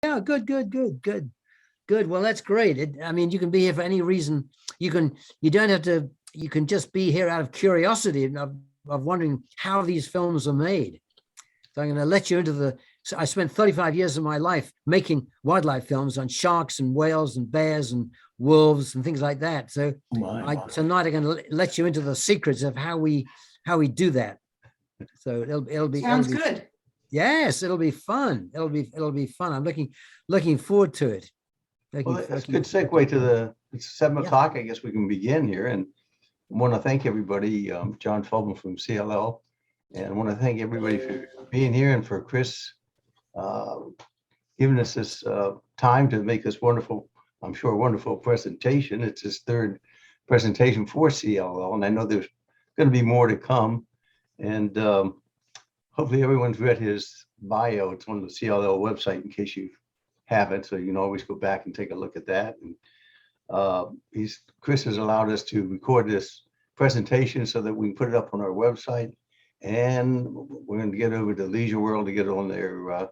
yeah, good. Well, that's great. I mean, you can be here for any reason. You don't have to, you can just be here out of curiosity of wondering how these films are made. So I'm going to let you into so I spent 35 years of my life making wildlife films on sharks and whales and bears and wolves and things like that. So tonight I'm going to let you into the secrets of how we do that. So it'll be sounds good. Yes, it'll be fun. It'll be fun. I'm looking forward to it. Well, that's a good segue it's 7 o'clock. I guess we can begin here. And I want to thank everybody, John Feldman from CLL. And I want to thank everybody for being here and for Chris giving us this time to make this wonderful, I'm sure, wonderful presentation. It's his 3rd presentation for CLL. And I know there's going to be more to come. And hopefully everyone's read his bio. It's on the CLL website in case you haven't. So you can always go back and take a look at that. And Chris has allowed us to record this presentation so that we can put it up on our website. And we're going to get over to Leisure World to get it on their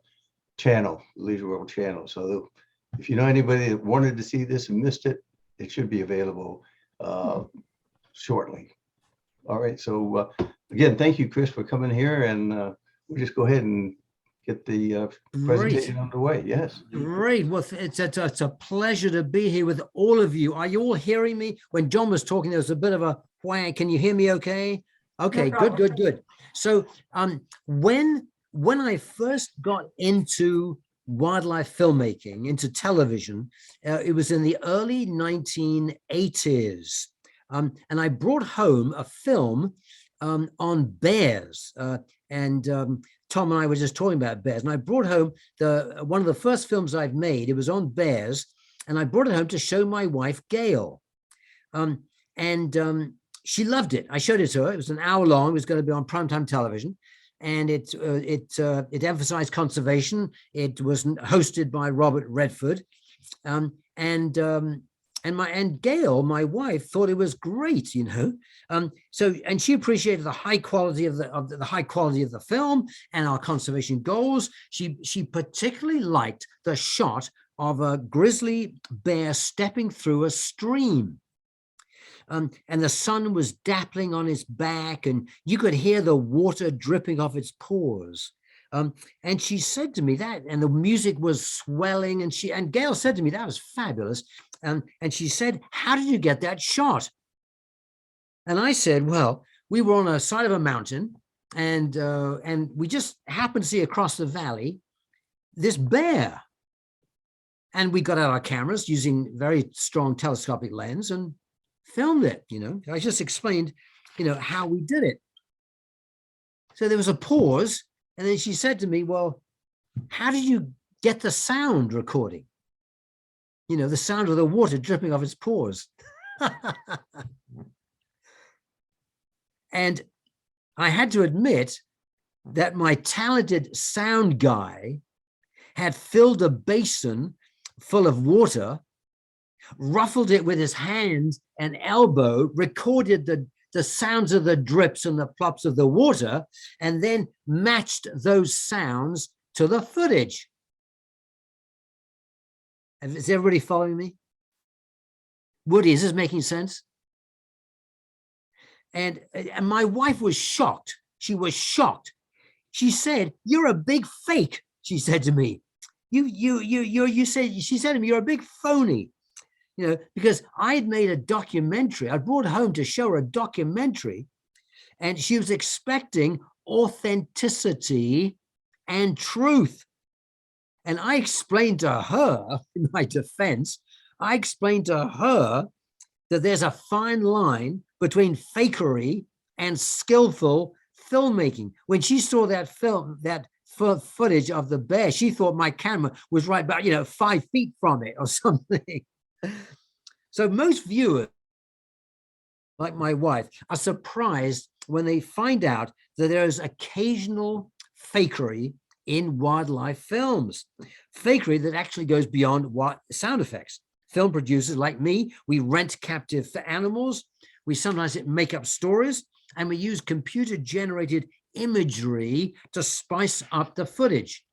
channel, Leisure World channel. So if you know anybody that wanted to see this and missed it, it should be available shortly. All right. So again, thank you, Chris, for coming here. And we'll just go ahead and get the presentation underway. Yes. Great. Well, it's a pleasure to be here with all of you. Are you all hearing me? When John was talking, there was a bit of a whang. Can you hear me okay? Okay, no good. So when I first got into wildlife filmmaking, into television, it was in the early 1980s. And I brought home a film on bears. And Tom and I were just talking about bears. And I brought home one of the first films I've made. It was on bears. And I brought it home to show my wife, Gail. She loved it. I showed it to her. It was an hour long. It was going to be on primetime television. And it emphasized conservation. It was hosted by Robert Redford. And Gail, my wife, thought it was great, you know. And she appreciated the high quality of the film and our conservation goals. She particularly liked the shot of a grizzly bear stepping through a stream. And the sun was dappling on its back, and you could hear the water dripping off its paws. And she said to me that, and the music was swelling, and Gail said to me, that was fabulous. And she said, how did you get that shot? And I said, well, we were on a side of a mountain, and we just happened to see across the valley this bear. And we got out our cameras using very strong telescopic lens and filmed it, you know. I just explained, you know, how we did it. So there was a pause, and then she said to me, well, how did you get the sound recording? You know, the sound of the water dripping off its paws. And I had to admit that my talented sound guy had filled a basin full of water, ruffled it with his hands and elbow, recorded the sounds of the drips and the plops of the water, and then matched those sounds to the footage. Is everybody following me? Woody, is this making sense? And my wife was shocked. She was shocked. She said, "You're a big fake," she said to me. She said to me, "You're a big phony." You know, because I had made a documentary. I brought home to show her a documentary, and she was expecting authenticity and truth. And I explained to her, in my defense, I explained to her that there's a fine line between fakery and skillful filmmaking. When she saw that film, that footage of the bear, she thought my camera was right about, 5 feet from it or something. So most viewers, like my wife, are surprised when they find out that there is occasional fakery in wildlife films, fakery that actually goes beyond what sound effects. Film producers like me, we rent captive animals, we sometimes make up stories, and we use computer-generated imagery to spice up the footage.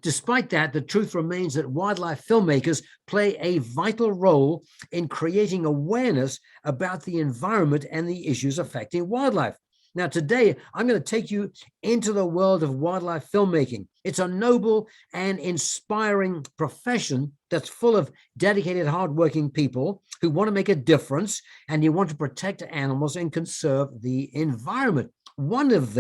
Despite that, the truth remains that wildlife filmmakers play a vital role in creating awareness about the environment and the issues affecting wildlife. Now, today, I'm going to take you into the world of wildlife filmmaking. It's a noble and inspiring profession that's full of dedicated, hardworking people who want to make a difference and you want to protect animals and conserve the environment. One of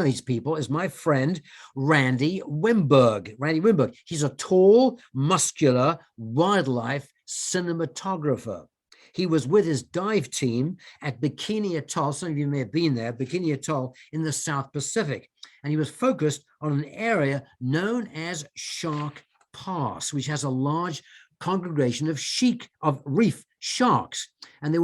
these people is my friend, Randy Wimberg. Randy Wimberg. He's a tall, muscular wildlife cinematographer. He was with his dive team at Bikini Atoll. Some of you may have been there, Bikini Atoll in the South Pacific. And he was focused on an area known as Shark Pass, which has a large congregation of reef sharks. And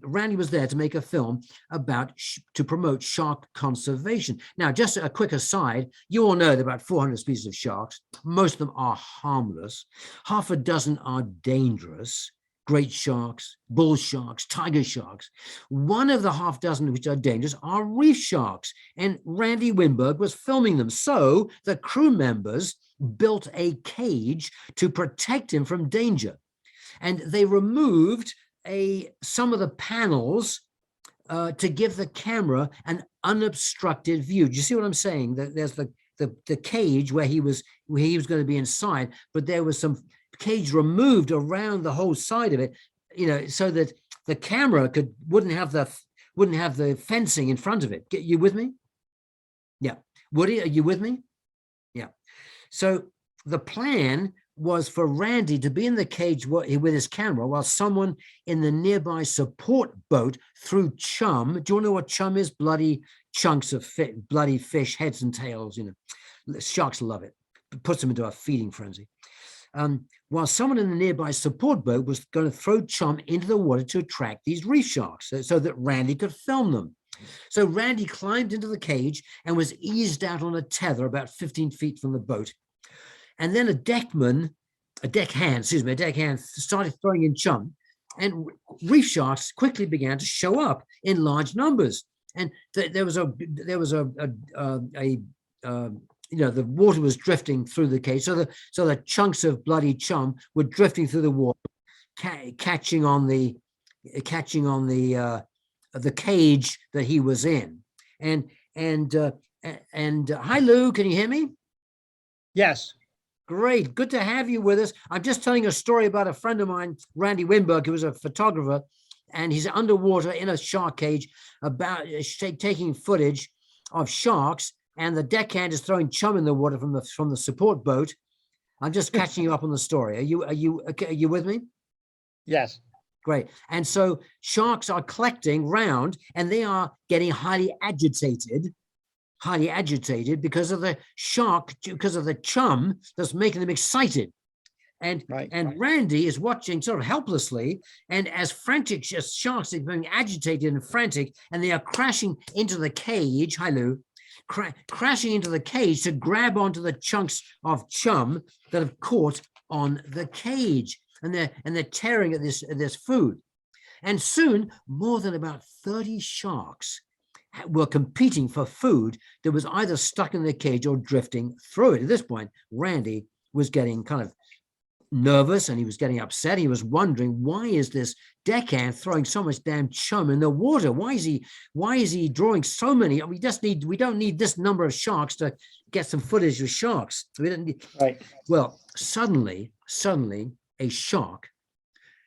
Randy was there to make a film to promote shark conservation. Now, just a quick aside, you all know there are about 400 species of sharks. Most of them are harmless. Half a dozen are dangerous. Great sharks, bull sharks, tiger sharks. One of the half dozen which are dangerous are reef sharks, and Randy Wimberg was filming them. So the crew members built a cage to protect him from danger. And they removed some of the panels to give the camera an unobstructed view. Do you see what I'm saying? There's the cage where he was going to be inside, but there was some cage removed around the whole side of it, so that the camera wouldn't have the fencing in front of it. You with me? Yeah. Woody, are you with me? Yeah. So the plan was for Randy to be in the cage with his camera while someone in the nearby support boat threw chum. Do you want to know what chum is? Bloody chunks of bloody fish, heads and tails. Sharks love it. It puts them into a feeding frenzy. While someone in the nearby support boat was going to throw chum into the water to attract these reef sharks so that Randy could film them. So Randy climbed into the cage and was eased out on a tether about 15 feet from the boat. And then a deckhand started throwing in chum, and reef sharks quickly began to show up in large numbers. And the water was drifting through the cage, so the chunks of bloody chum were drifting through the water, catching on the cage that he was in. And hi, Lou, can you hear me? Yes. Great, good to have you with us. I'm just telling a story about a friend of mine, Randy Wimberg, who was a photographer, and he's underwater in a shark cage taking footage of sharks. And the deckhand is throwing chum in the water from the support boat. I'm just catching you up on the story. Are you with me? Yes. Great. And so sharks are collecting round, and they are getting highly agitated because of the chum that's making them excited. And Randy is watching sort of helplessly, and as sharks are being agitated and frantic, and they are crashing into the cage. Hi, Lou. Crashing into the cage to grab onto the chunks of chum that have caught on the cage, and they're tearing at this food. And soon, more than about 30 sharks were competing for food that was either stuck in the cage or drifting through it. At this point, Randy was getting kind of nervous and he was getting upset. He was wondering, why is this deckhand throwing so much damn chum in the water? Why is he drawing so many? We don't need this number of sharks to get some footage of sharks. We don't need. Right. Well, suddenly a shark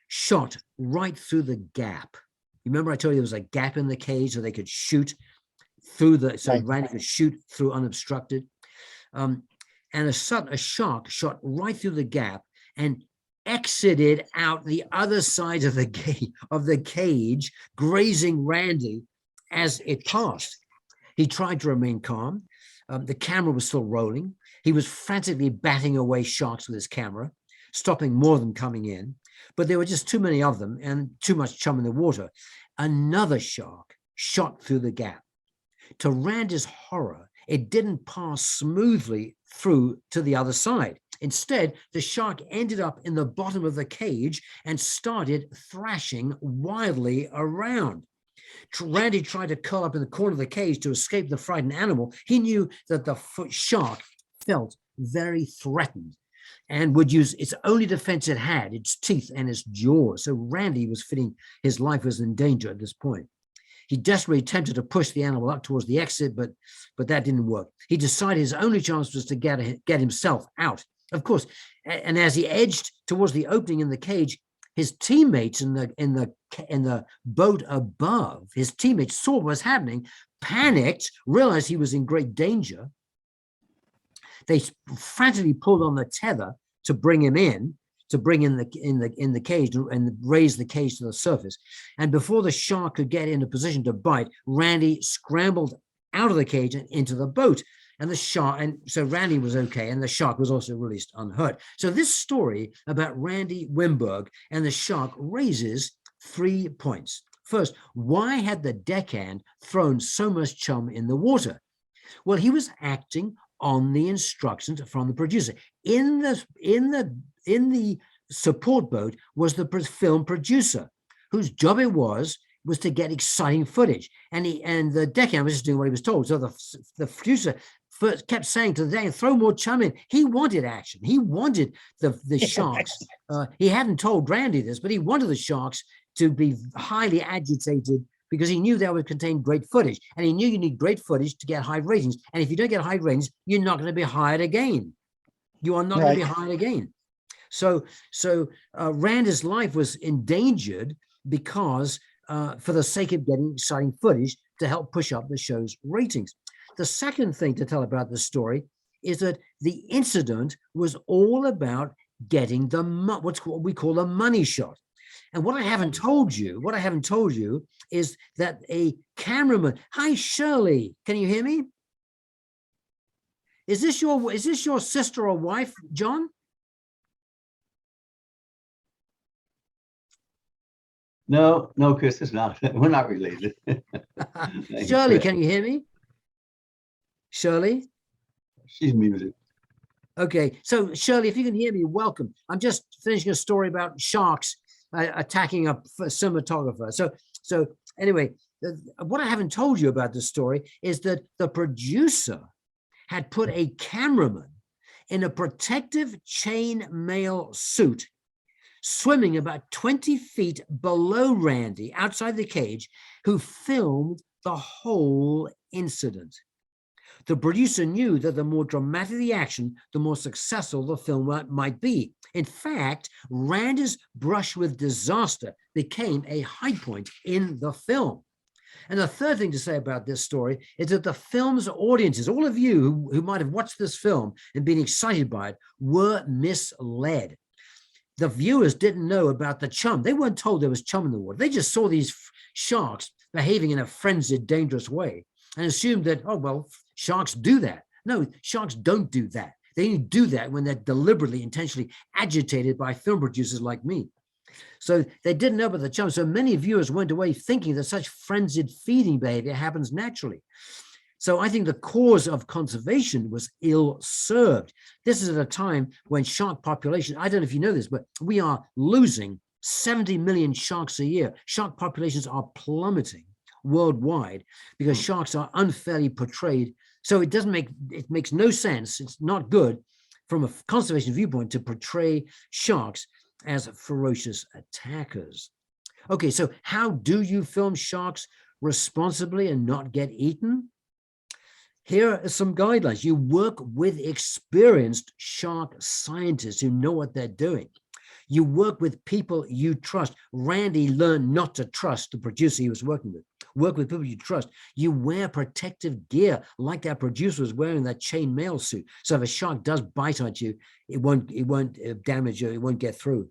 shot right through the gap. You remember I told you there was a gap in the cage so they could shoot through Randy could shoot through unobstructed. And a shark shot right through the gap and exited out the other side of the cage, grazing Randy as it passed. He tried to remain calm. The camera was still rolling. He was frantically batting away sharks with his camera, stopping more of them coming in, but there were just too many of them and too much chum in the water. Another shark shot through the gap. To Randy's horror, it didn't pass smoothly through to the other side. Instead, the shark ended up in the bottom of the cage and started thrashing wildly around. Randy tried to curl up in the corner of the cage to escape the frightened animal. He knew that the shark felt very threatened and would use its only defense it had, its teeth and its jaws. So Randy was feeling his life was in danger at this point. He desperately attempted to push the animal up towards the exit, but that didn't work. He decided his only chance was to get himself out. Of course, and as he edged towards the opening in the cage, his teammates in the boat above, his teammates saw what was happening, panicked, realized he was in great danger. They frantically pulled on the tether to bring him in, to bring in the cage and raise the cage to the surface. And before the shark could get in a position to bite, Randy scrambled out of the cage and into the boat. And the shark, and so Randy was okay, and the shark was also released unhurt. So this story about Randy Wimberg and the shark raises 3 points. First, why had the deckhand thrown so much chum in the water? Well, he was acting on the instructions from the producer. In the support boat was the film producer, whose job it was to get exciting footage, and the deckhand was just doing what he was told. So the producer first kept saying to the deckhand, "Throw more chum in." He wanted action. He wanted the sharks. He hadn't told Randy this, but he wanted the sharks to be highly agitated, because he knew that would contain great footage, and he knew you need great footage to get high ratings. And if you don't get high ratings, you're not going to be hired again. You are not going to be hired again. So Randy's life was endangered because for the sake of getting exciting footage to help push up the show's ratings. The second thing to tell about this story is that the incident was all about getting what we call a money shot. And what I haven't told you is that a cameraman. Hi, Shirley. Can you hear me? Is this your sister or wife, John? No, Chris, it's not. We're not related. Shirley, can you hear me? Shirley? She's muted. Okay, so Shirley, if you can hear me, welcome. I'm just finishing a story about sharks attacking a cinematographer. So anyway, what I haven't told you about this story is that the producer had put a cameraman in a protective chain mail suit, swimming about 20 feet below Randy outside the cage, who filmed the whole incident. The producer knew that the more dramatic the action, the more successful the film might be. In fact, Randy's brush with disaster became a high point in the film. And the third thing to say about this story is that the film's audiences, all of you who might have watched this film and been excited by it, were misled. The viewers didn't know about the chum. They weren't told there was chum in the water. They just saw these sharks behaving in a frenzied, dangerous way and assumed that, oh, well, sharks do that. No, sharks don't do that. They only do that when they're deliberately, intentionally agitated by film producers like me. So they didn't know about the chum. So many viewers went away thinking that such frenzied feeding behavior happens naturally. So I think the cause of conservation was ill-served. This is at a time when shark population, I don't know if you know this, but we are losing 70 million sharks a year. Shark populations are plummeting worldwide because sharks are unfairly portrayed. So it makes no sense. It's not good from a conservation viewpoint to portray sharks as ferocious attackers. Okay, so how do you film sharks responsibly and not get eaten? Here are some guidelines. You work with experienced shark scientists who know what they're doing. You work with people you trust. Randy learned not to trust the producer he was working with. Work with people you trust. You wear protective gear like that producer was wearing that chain mail suit. So if a shark does bite at you, it won't damage you. It won't get through.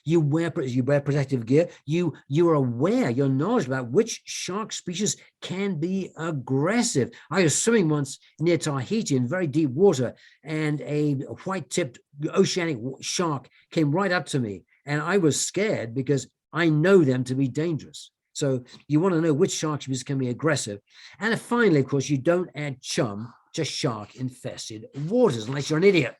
You wear protective gear. You are aware, you're knowledgeable about which shark species can be aggressive. I was swimming once near Tahiti in very deep water, and a white-tipped oceanic shark came right up to me, and I was scared because I know them to be dangerous. So you want to know which shark species can be aggressive. And finally, of course, you don't add chum to shark-infested waters unless you're an idiot.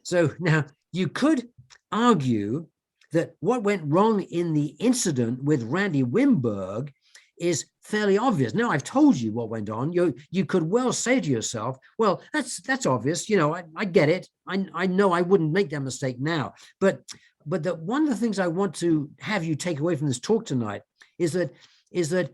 So now you could argue that what went wrong in the incident with Randy Wimberg is fairly obvious. Now I've told you what went on. You could well say to yourself, well, that's obvious. You know, I get it. I know I wouldn't make that mistake now. But one of the things I want to have you take away from this talk tonight is that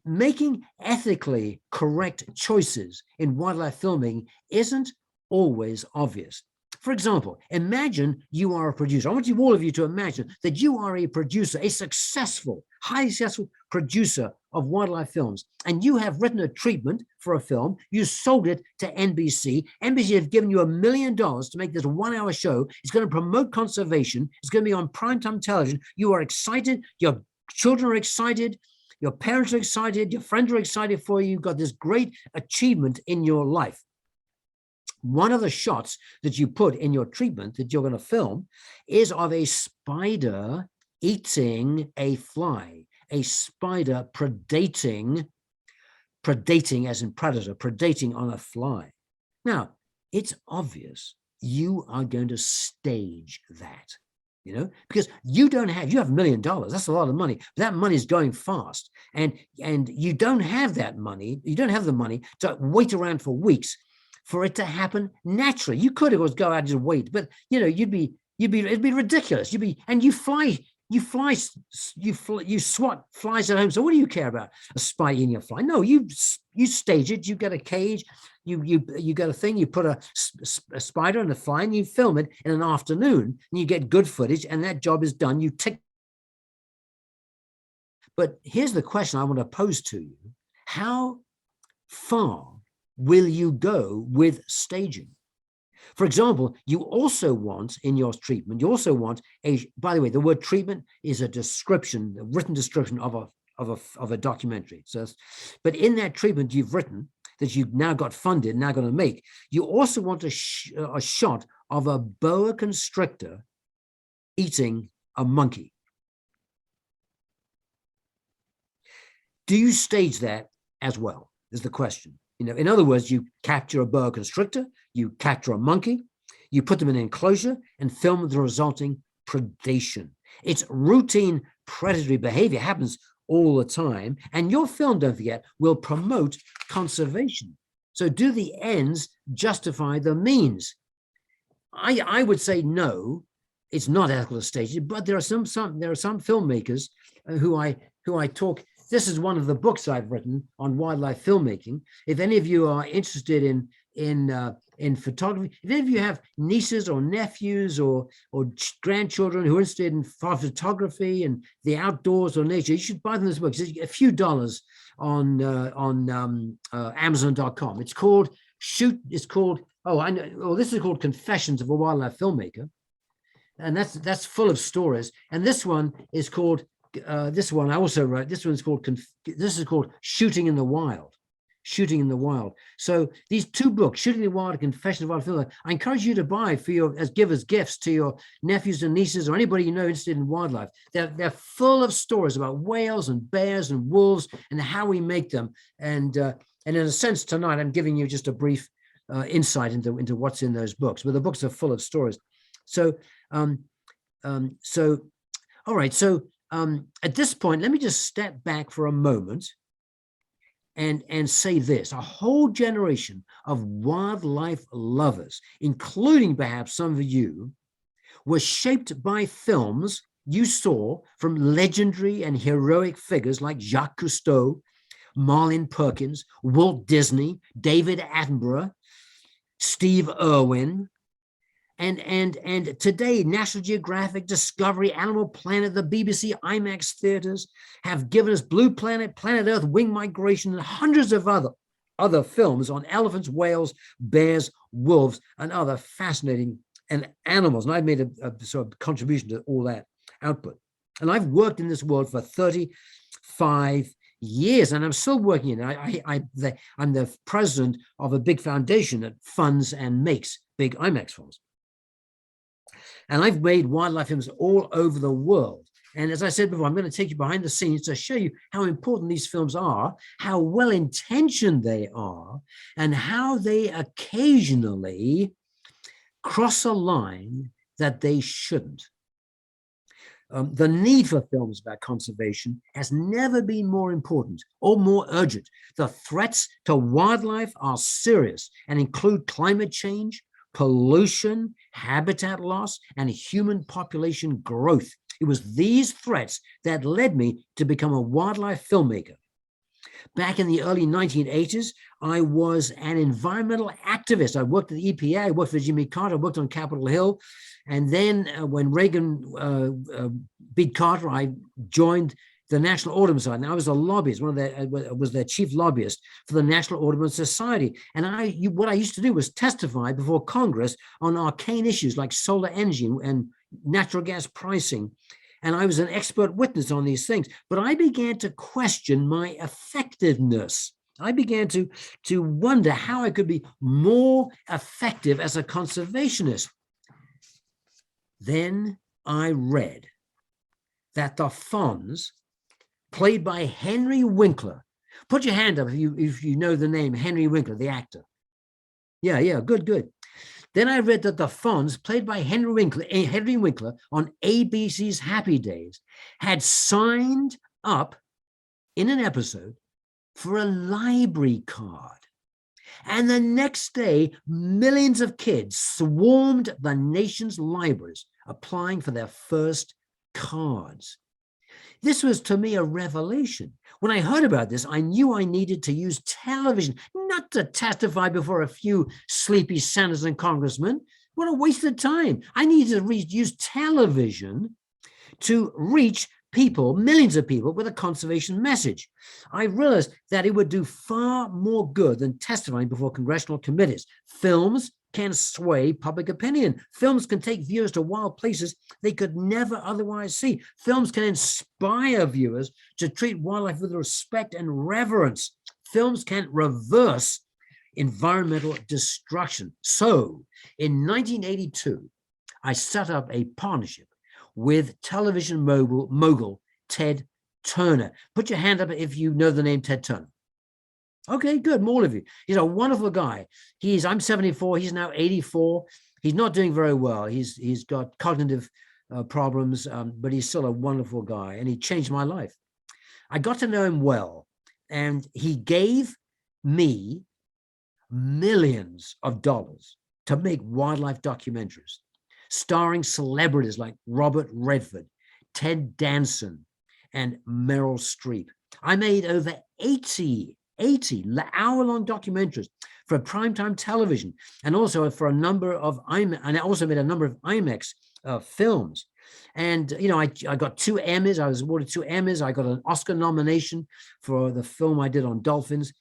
making ethically correct choices in wildlife filming isn't always obvious. For example, imagine you are a producer. I want all of you to imagine that you are a producer, a successful, highly successful producer of wildlife films, and you have written a treatment for a film. You sold it to NBC. NBC have given you $1 million to make this 1-hour show. It's going to promote conservation. It's going to be on primetime television. You are excited. Your children are excited. Your parents are excited. Your friends are excited for you. You've got this great achievement in your life. One of the shots that you put in your treatment that you're going to film is of a spider eating a fly, a spider predating as in predator, predating on a fly. Now, it's obvious you are going to stage that, you know, because you have $1 million. That's a lot of money. But that money is going fast. And you don't have that money. You don't have the money to wait around for weeks for it to happen naturally. You could, of course, go out and just wait, but you know, it'd be ridiculous. You swat flies at home. So what do you care about a spider eating a fly? No, you stage it. You get a cage, you get a thing. You put a spider and a fly, and you film it in an afternoon, and you get good footage, and that job is done. You tick. But here's the question I want to pose to you: how far will you go with staging? For example, you also want in your treatment, by the way, the word treatment is a description, a written description of a documentary. So, but in that treatment you've written that you've now got funded, now going to make, you also want a shot of a boa constrictor eating a monkey. Do you stage that as well, is the question. You know, in other words, you capture a boa constrictor, you capture a monkey, you put them in an enclosure and film the resulting predation. It's routine predatory behavior, happens all the time. And your film, don't forget, will promote conservation. So do the ends justify the means? I would say no, it's not ethical to stage it, but there are some filmmakers who I talk. This is one of the books I've written on wildlife filmmaking. If any of you are interested in photography, if any of you have nieces or nephews or grandchildren who are interested in photography and the outdoors or nature, you should buy them this book. It's a few dollars on Amazon.com. It's called this is called Confessions of a Wildlife Filmmaker, and that's full of stories. And this one is called. This one I also wrote. This is called Shooting in the Wild. Shooting in the Wild. So these two books, Shooting in the Wild and Confessions of a Wildlife Filmmaker, I encourage you to buy as gifts to your nephews and nieces or anybody you know interested in wildlife. They're full of stories about whales and bears and wolves and how we make them. And in a sense, tonight I'm giving you just a brief insight into what's in those books. But the books are full of stories. So all right. So. At this point, let me just step back for a moment and say this: a whole generation of wildlife lovers, including perhaps some of you, were shaped by films you saw from legendary and heroic figures like Jacques Cousteau, Marlene Perkins, Walt Disney, David Attenborough, Steve Irwin. And today, National Geographic, Discovery, Animal Planet, the BBC IMAX theaters have given us Blue Planet, Planet Earth, Wing Migration, and hundreds of other films on elephants, whales, bears, wolves, and other fascinating animals. And I've made a sort of contribution to all that output. And I've worked in this world for 35 years, and I'm still working in it. I'm the president of a big foundation that funds and makes big IMAX films. And I've made wildlife films all over the world. And as I said before, I'm going to take you behind the scenes to show you how important these films are, how well-intentioned they are, and how they occasionally cross a line that they shouldn't. The need for films about conservation has never been more important or more urgent. The threats to wildlife are serious and include climate change, pollution, habitat loss, and human population growth. It was these threats that led me to become a wildlife filmmaker. Back in the early 1980s, I was an environmental activist. I worked at the EPA, I worked for Jimmy Carter, I worked on Capitol Hill. And then when Reagan beat Carter, I joined the National Audubon Society. And I was a lobbyist, was their chief lobbyist for the National Audubon Society. And what I used to do was testify before Congress on arcane issues like solar energy and natural gas pricing. And I was an expert witness on these things, but I began to question my effectiveness. I began to wonder how I could be more effective as a conservationist. Then I read that the Fonz, played by Henry Winkler, put your hand up if you know the name Henry Winkler, the actor. Yeah, good. Then I read that the Fonz, played by Henry Winkler on ABC's Happy Days, had signed up in an episode for a library card. And the next day, millions of kids swarmed the nation's libraries, applying for their first cards. This was to me a revelation. When I heard about this, I knew I needed to use television, not to testify before a few sleepy senators and congressmen. What a waste of time. I needed to use television to reach people, millions of people, with a conservation message. I realized that it would do far more good than testifying before congressional committees. Films can sway public opinion. Films can take viewers to wild places they could never otherwise see. Films can inspire viewers to treat wildlife with respect and reverence. Films can reverse environmental destruction. So in 1982, I set up a partnership with television mogul Ted Turner. Put your hand up if you know the name Ted Turner. Okay, good, more of you. He's a wonderful guy. I'm 74, he's now 84. He's not doing very well. He's got cognitive problems, but he's still a wonderful guy, and he changed my life. I got to know him well, and he gave me millions of dollars to make wildlife documentaries, starring celebrities like Robert Redford, Ted Danson, and Meryl Streep. I made over 80 hour-long documentaries for primetime television, and also for a number of and I also made a number of IMAX films. And I got 2 Emmys. I was awarded 2 Emmys. I got an Oscar nomination for the film I did on dolphins,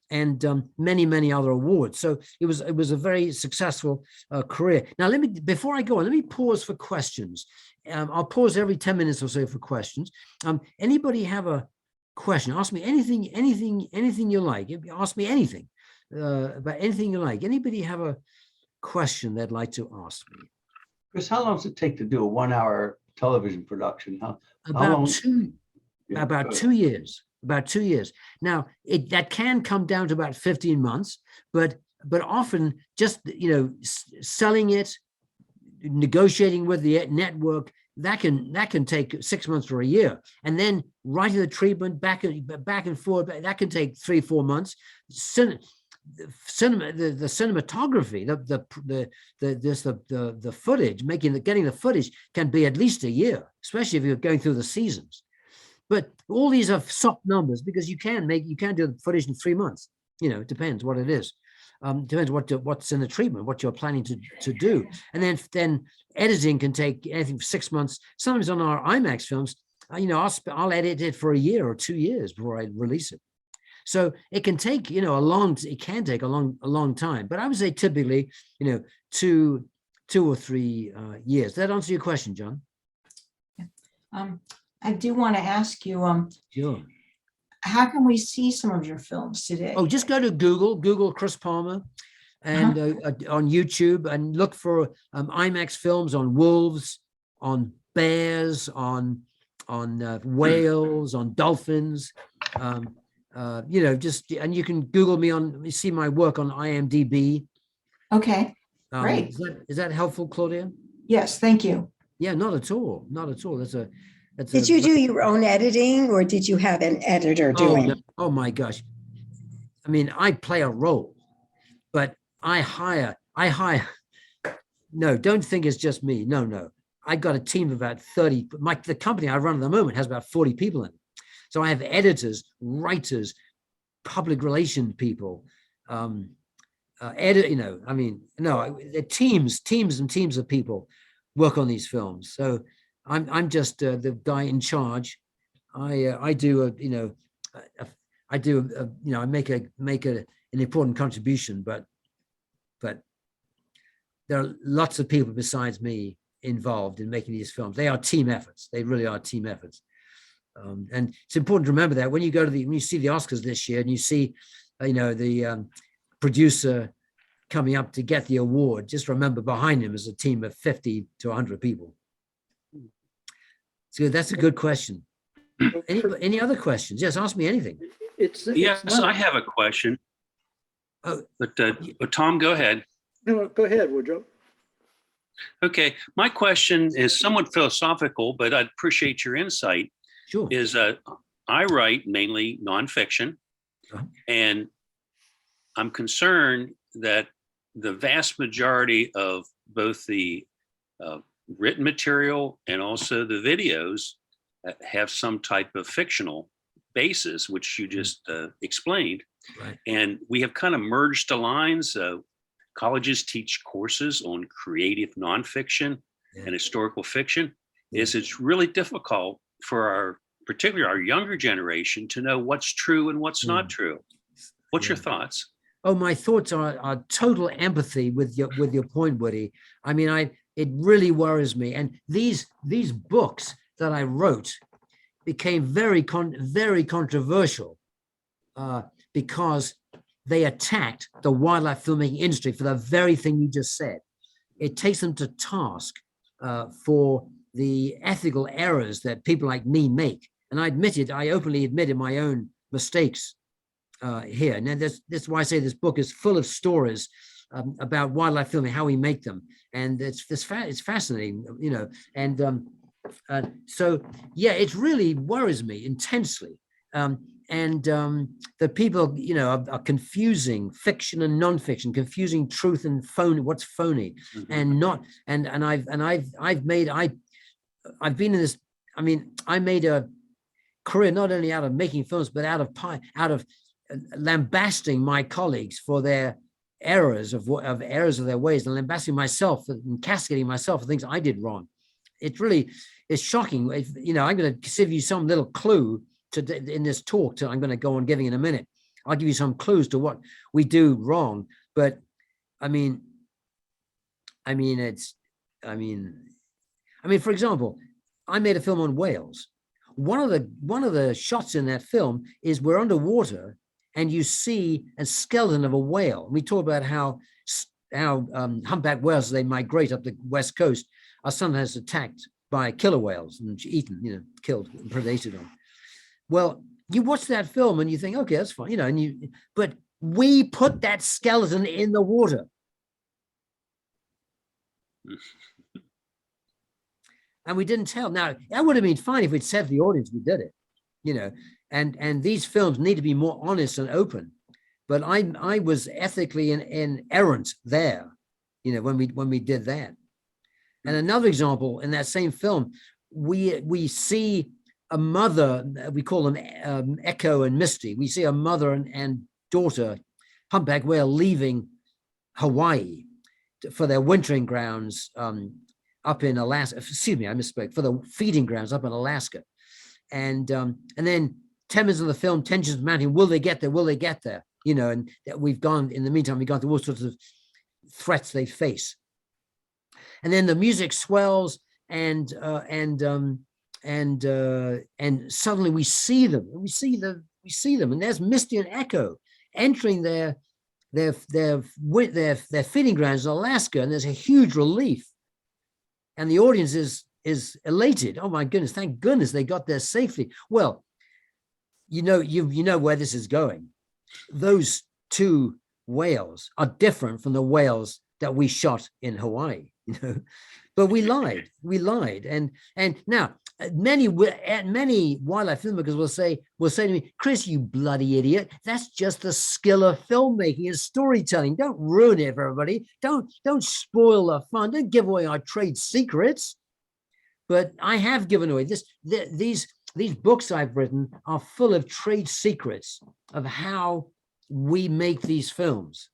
and many other awards. So it was a very successful career. Now before I go on, let me pause for questions. I'll pause every 10 minutes or so for questions. Anybody have a question? Ask me anything you like. Ask me anything about anything you like. Anybody have a question they'd like to ask me? Chris, how long does it take to do a 1-hour television production? About 2 years. About 2 years. Now that can come down to about 15 months, but often just selling it, negotiating with the network, that can take 6 months or a year, and then writing the treatment back and forth, that can take 3-4 months. The cinematography, the footage, getting the footage can be at least a year, especially if you're going through the seasons. But all these are soft numbers, because you can do the footage in 3 months. It depends what it is. Depends what's in the treatment, what you're planning to do. And then editing can take anything for 6 months. Sometimes on our IMAX films, I'll edit it for a year or 2 years before I release it. So it can take, a long time. But I would say typically, 2 or 3 years. That answer your question, John? I do want to ask you, Sure. how can we see some of your films today? Oh, just go to Google Chris Palmer, and on YouTube, and look for IMAX films on wolves, on bears, on whales, on dolphins. And you can Google me see my work on IMDb. Okay, great. Is that helpful, Claudia? Yes, thank you. Yeah, not at all. Not at all. Did you do your own editing or did you have an editor Oh, doing? no. Oh my gosh. I mean, I play a role, but I hire. No, don't think it's just me. No. I got a team of about 30. The company I run at the moment has about 40 people in it. So I have editors, writers, public relation people, teams and teams of people work on these films. So I'm just the guy in charge. I make an important contribution, but there are lots of people besides me involved in making these films. They are team efforts. They really are team efforts. And it's important to remember that when you see the Oscars this year and you see, the producer coming up to get the award, just remember behind him is a team of 50 to 100 people. So that's a good question. Any other questions? Yes, ask me anything. Yes, I have a question. Oh. But Tom, go ahead. No, go ahead, Woodrow. Okay, my question is somewhat philosophical, but I'd appreciate your insight. Sure. I write mainly nonfiction, and I'm concerned that the vast majority of both the written material and also the videos have some type of fictional basis, which you just explained. Right. And we have kind of merged the lines. Colleges teach courses on creative nonfiction and historical fiction. It's really difficult for particularly our younger generation to know what's true and what's not true. What's your thoughts? Oh, my thoughts are total empathy with your point, Woody. I mean, it really worries me. And these books that I wrote became very controversial because they attacked the wildlife filmmaking industry for the very thing you just said. It takes them to task for the ethical errors that people like me make. And I openly admitted my own mistakes here. And that's why I say this book is full of stories about wildlife filming, how we make them. And it's fascinating, and so, yeah, it really worries me intensely. That people, are confusing fiction and nonfiction, confusing truth and phony, what's phony and not. And I've been in this. I mean, I made a career not only out of making films, but out of lambasting my colleagues for their errors of their ways, and lambasting myself and cascading myself for things I did wrong. It really is shocking. I'm going to give you some little clue in this talk I'm going to go on giving in a minute. I'll give you some clues to what we do wrong. But I mean, for example, I made a film on whales. One of the shots in that film is we're underwater and you see a skeleton of a whale. We talk about how humpback whales, they migrate up the West Coast, are sometimes attacked by killer whales and eaten, killed, and predated on. Well, you watch that film and you think, okay, that's fine, but we put that skeleton in the water. And we didn't tell. Now, that would have been fine if we'd said to the audience we did it, and these films need to be more honest and open. But I was ethically inerrant there, when we did that. And another example, in that same film, we see a mother, we call them Echo and Misty. We see a mother and daughter humpback whale leaving Hawaii for their wintering grounds up in Alaska. Excuse me, I misspoke. For the feeding grounds up in Alaska. And then 10 minutes of the film, tensions mounting. Will they get there? Will they get there? And in the meantime, we've gone through all sorts of threats they face. And then the music swells and suddenly we see them. We see them, and there's Misty and Echo entering their feeding grounds in Alaska, and there's a huge relief. And the audience is elated. Oh my goodness, thank goodness they got there safely. Well, you know where this is going. Those two whales are different from the whales that we shot in Hawaii. you know. But we lied, and now many wildlife filmmakers will say to me, Chris, you bloody idiot, that's just the skill of filmmaking and storytelling. Don't ruin it for everybody. Don't spoil the fun. Don't give away our trade secrets. But I have given away these books I've written are full of trade secrets of how we make these films,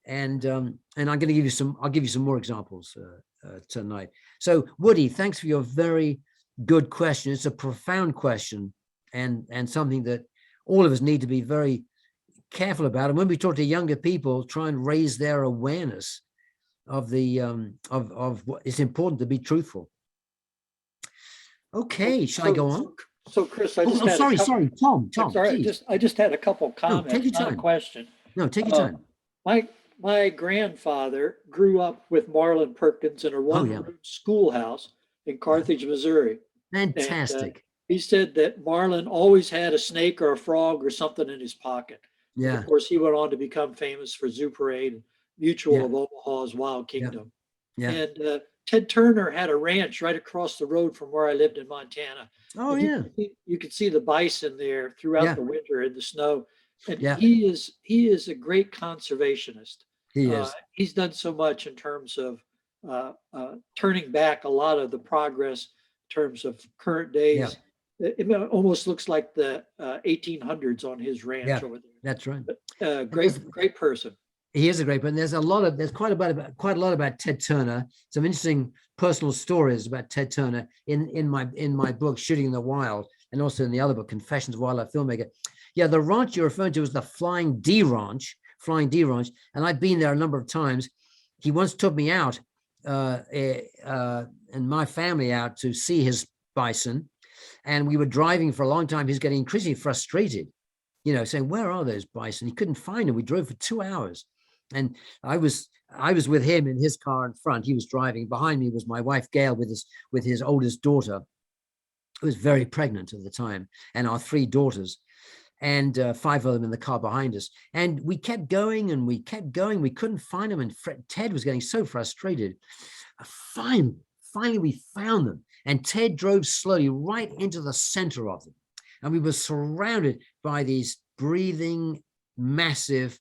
and I'm going to give you some. I'll give you some more examples tonight. So, Woody, thanks for your very good question. It's a profound question, and something that all of us need to be very careful about. And when we talk to younger people, try and raise their awareness of the of what it's important to be truthful. Okay, shall I go on? So Chris, I just Oh, had a sorry, couple- Tom, I'm sorry, please. I just had a couple comments, take your not a time. question. No, take your time. My grandfather grew up with Marlon Perkins in a one-room schoolhouse in Carthage, Missouri. Fantastic. He said that Marlon always had a snake or a frog or something in his pocket. And Yeah, of course, he went on to become famous for Zoo Parade and Mutual Yeah. of Omaha's Wild Kingdom. yeah. And Ted Turner had a ranch right across the road from where I lived in Montana. Oh, And yeah. you could see the bison there throughout Yeah. the winter in the snow. And Yeah. he is a great conservationist. He is. He's done so much in terms of turning back a lot of the progress in terms of current days. It almost looks like the 1800s on his ranch Yeah. over there. That's right. Great person. He is a great one. There's quite a lot about Ted Turner. Some interesting personal stories about Ted Turner in my book, Shooting in the Wild, and also in the other book, Confessions of a Wildlife Filmmaker. Yeah, the ranch you're referring to is the Flying D Ranch, and I've been there a number of times. He once took me out and my family out to see his bison, and we were driving for a long time. He's getting increasingly frustrated, saying, "Where are those bison?" He couldn't find them. We drove for 2 hours. And I was with him in his car in front. He was driving. Behind me was my wife, Gail, with his oldest daughter, who was very pregnant at the time, and our 3 daughters, and 5 of them in the car behind us. And we kept going and we kept going. We couldn't find them. And Ted was getting so frustrated. Finally, we found them. And Ted drove slowly right into the center of them. And we were surrounded by these breathing, massive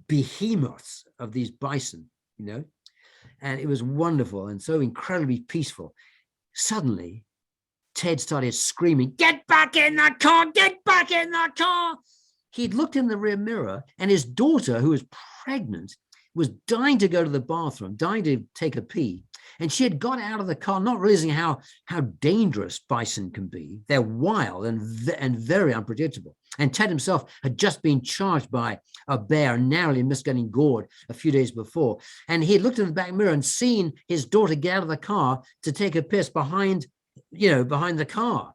behemoths of these bison, and it was wonderful and so incredibly peaceful. Suddenly, Ted started screaming, "Get back in the car! Get back in the car!" He'd looked in the rear mirror, and his daughter, who was pregnant, was dying to go to the bathroom, dying to take a pee. And she had got out of the car, not realizing how dangerous bison can be. They're wild and very unpredictable. And Ted himself had just been charged by a bear and narrowly missed getting gored a few days before. And he had looked in the back mirror and seen his daughter get out of the car to take a piss behind the car,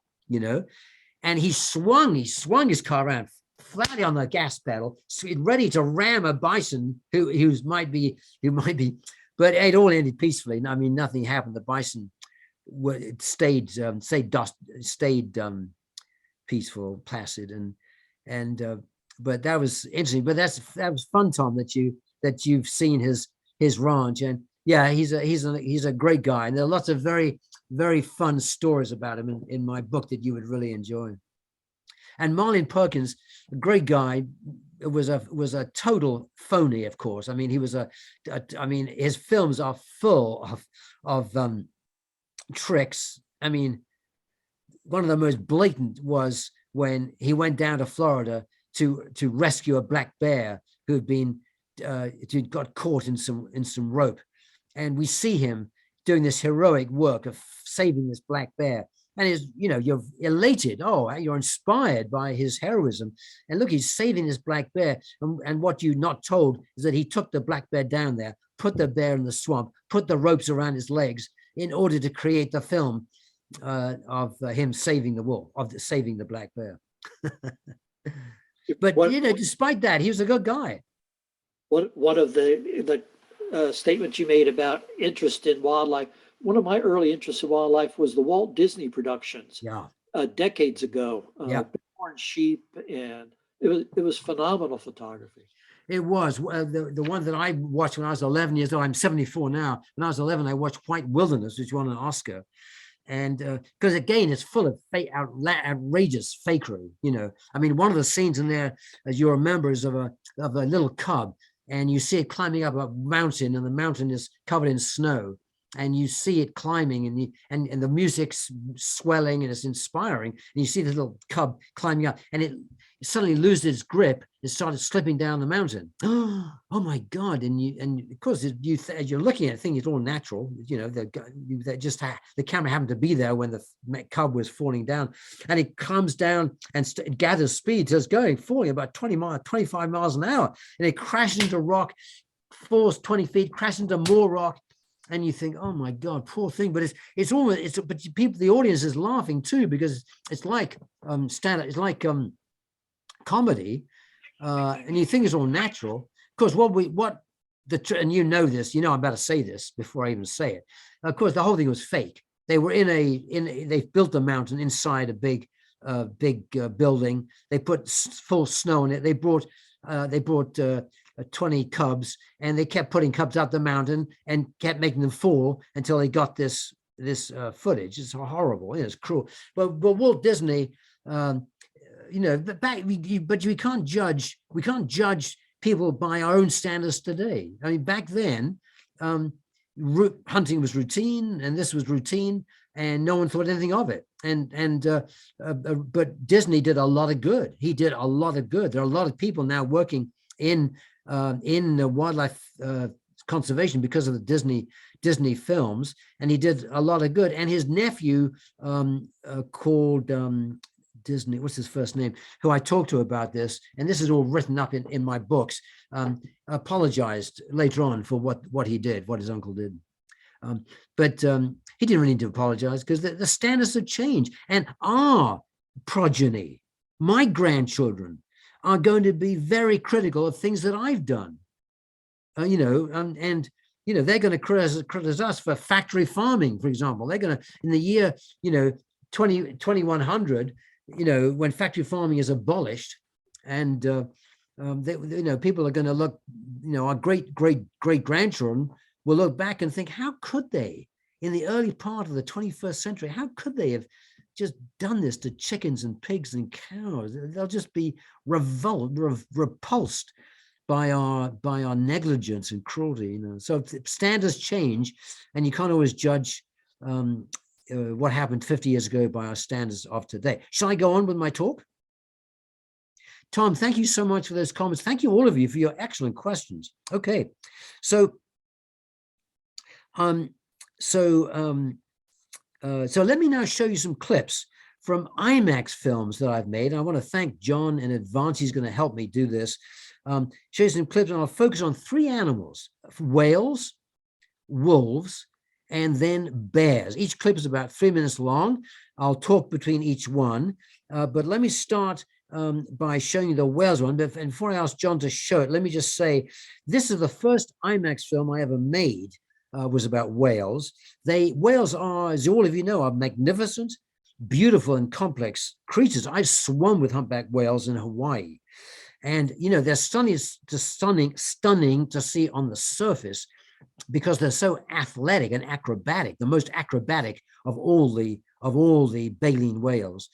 and he swung his car around flatly on the gas pedal, ready to ram a bison who might be, but it all ended peacefully. I mean, nothing happened. The bison stayed peaceful, placid, and but that was interesting. But that was fun, Tom, that you've seen his ranch, and yeah, he's a great guy, and there are lots of very, very fun stories about him in my book that you would really enjoy. And Marlon Perkins, a great guy, was a total phony, of course. I mean, he was his films are full of tricks. I mean, one of the most blatant was when he went down to Florida to rescue a black bear who got caught in some rope, and we see him doing this heroic work of saving this black bear. And you're elated. Oh, you're inspired by his heroism. And look, he's saving this black bear. And what you're not told is that he took the black bear down there, put the bear in the swamp, put the ropes around his legs in order to create the film of him saving the wolf, saving the black bear. But despite that, he was a good guy. One of the statements you made about interest in wildlife. One of my early interests in wildlife was the Walt Disney productions. Yeah. Decades ago. Yeah. Bighorn sheep, and it was phenomenal photography. It was the one that I watched when I was 11 years old. I'm 74 now. When I was 11, I watched White Wilderness, which won an Oscar. And because again, it's full of outrageous fakery. You know, I mean, one of the scenes in there, as you remember, is of a little cub, and you see it climbing up a mountain, and the mountain is covered in snow, and you see it climbing, and the music's swelling, and it's inspiring, and you see the little cub climbing up, and it suddenly loses its grip. It started slipping down the mountain. Oh my God! And of course, as you're looking at it, thinking it's all natural. You know, the camera happened to be there when the cub was falling down, and it comes down and it gathers speed, so it's falling about 25 miles an hour, and it crashes into rock, falls 20 feet, crashes into more rock. And you think, oh my God, poor thing. But but people, the audience is laughing too, because it's like comedy, and you think it's all natural. Of course, and you know this, I'm about to say this before I even say it. Of course, the whole thing was fake. They were they built a mountain inside a big building. They put full snow in it. They brought 20 cubs, and they kept putting cubs up the mountain and kept making them fall until they got this footage. It's horrible. It's cruel. But Walt Disney, but we can't judge people by our own standards today. I mean, back then, hunting was routine, and this was routine, and no one thought anything of it. But Disney did a lot of good. He did a lot of good. There are a lot of people now working in wildlife conservation because of the Disney films, and he did a lot of good. And his nephew, called Disney, what's his first name, who I talked to about this, and this is all written up in my books, apologized later on for what he did, what his uncle did. But he didn't really need to apologize, because the standards have changed, and our progeny, my grandchildren, are going to be very critical of things that I've done. They're going to criticize us for factory farming, for example. They're going to, in the year 2100, when factory farming is abolished, and people are going to look, our great grandchildren will look back and think, how could they, in the early part of the 21st century, how could they have just done this to chickens and pigs and cows? They'll just be repulsed by our negligence and cruelty. So standards change, and you can't always judge what happened 50 years ago by our standards of today. Shall I go on with my talk? Tom, thank you so much for those comments. Thank you, all of you, for your excellent questions. Okay, so let me now show you some clips from IMAX films that I've made. I want to thank John in advance. He's going to help me do this. Show you some clips, and I'll focus on 3 animals: whales, wolves, and then bears. Each clip is about 3 minutes long. I'll talk between each one, but let me start by showing you the whales one. But before I ask John to show it, let me just say, this is the first IMAX film I ever made. Was about whales. Whales are, as all of you know, are magnificent, beautiful, and complex creatures. I've swum with humpback whales in Hawaii, and they're stunning to see on the surface, because they're so athletic and acrobatic, the most acrobatic of all the baleen whales.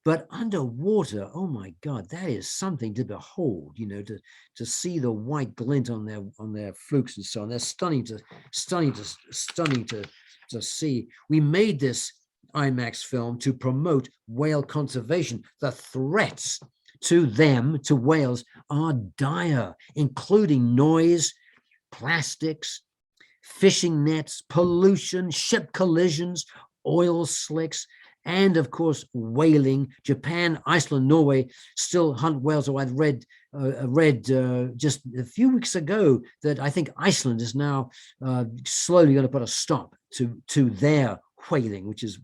But underwater, oh my God, that is something to behold. To see the white glint on their flukes and so on. They're stunning to see. We made this IMAX film to promote whale conservation. The threats to whales, are dire, including noise, plastics, fishing nets, pollution, ship collisions, oil slicks, and of course, whaling. Japan, Iceland, Norway still hunt whales. So I've read just a few weeks ago that I think Iceland is now slowly going to put a stop to their whaling, which is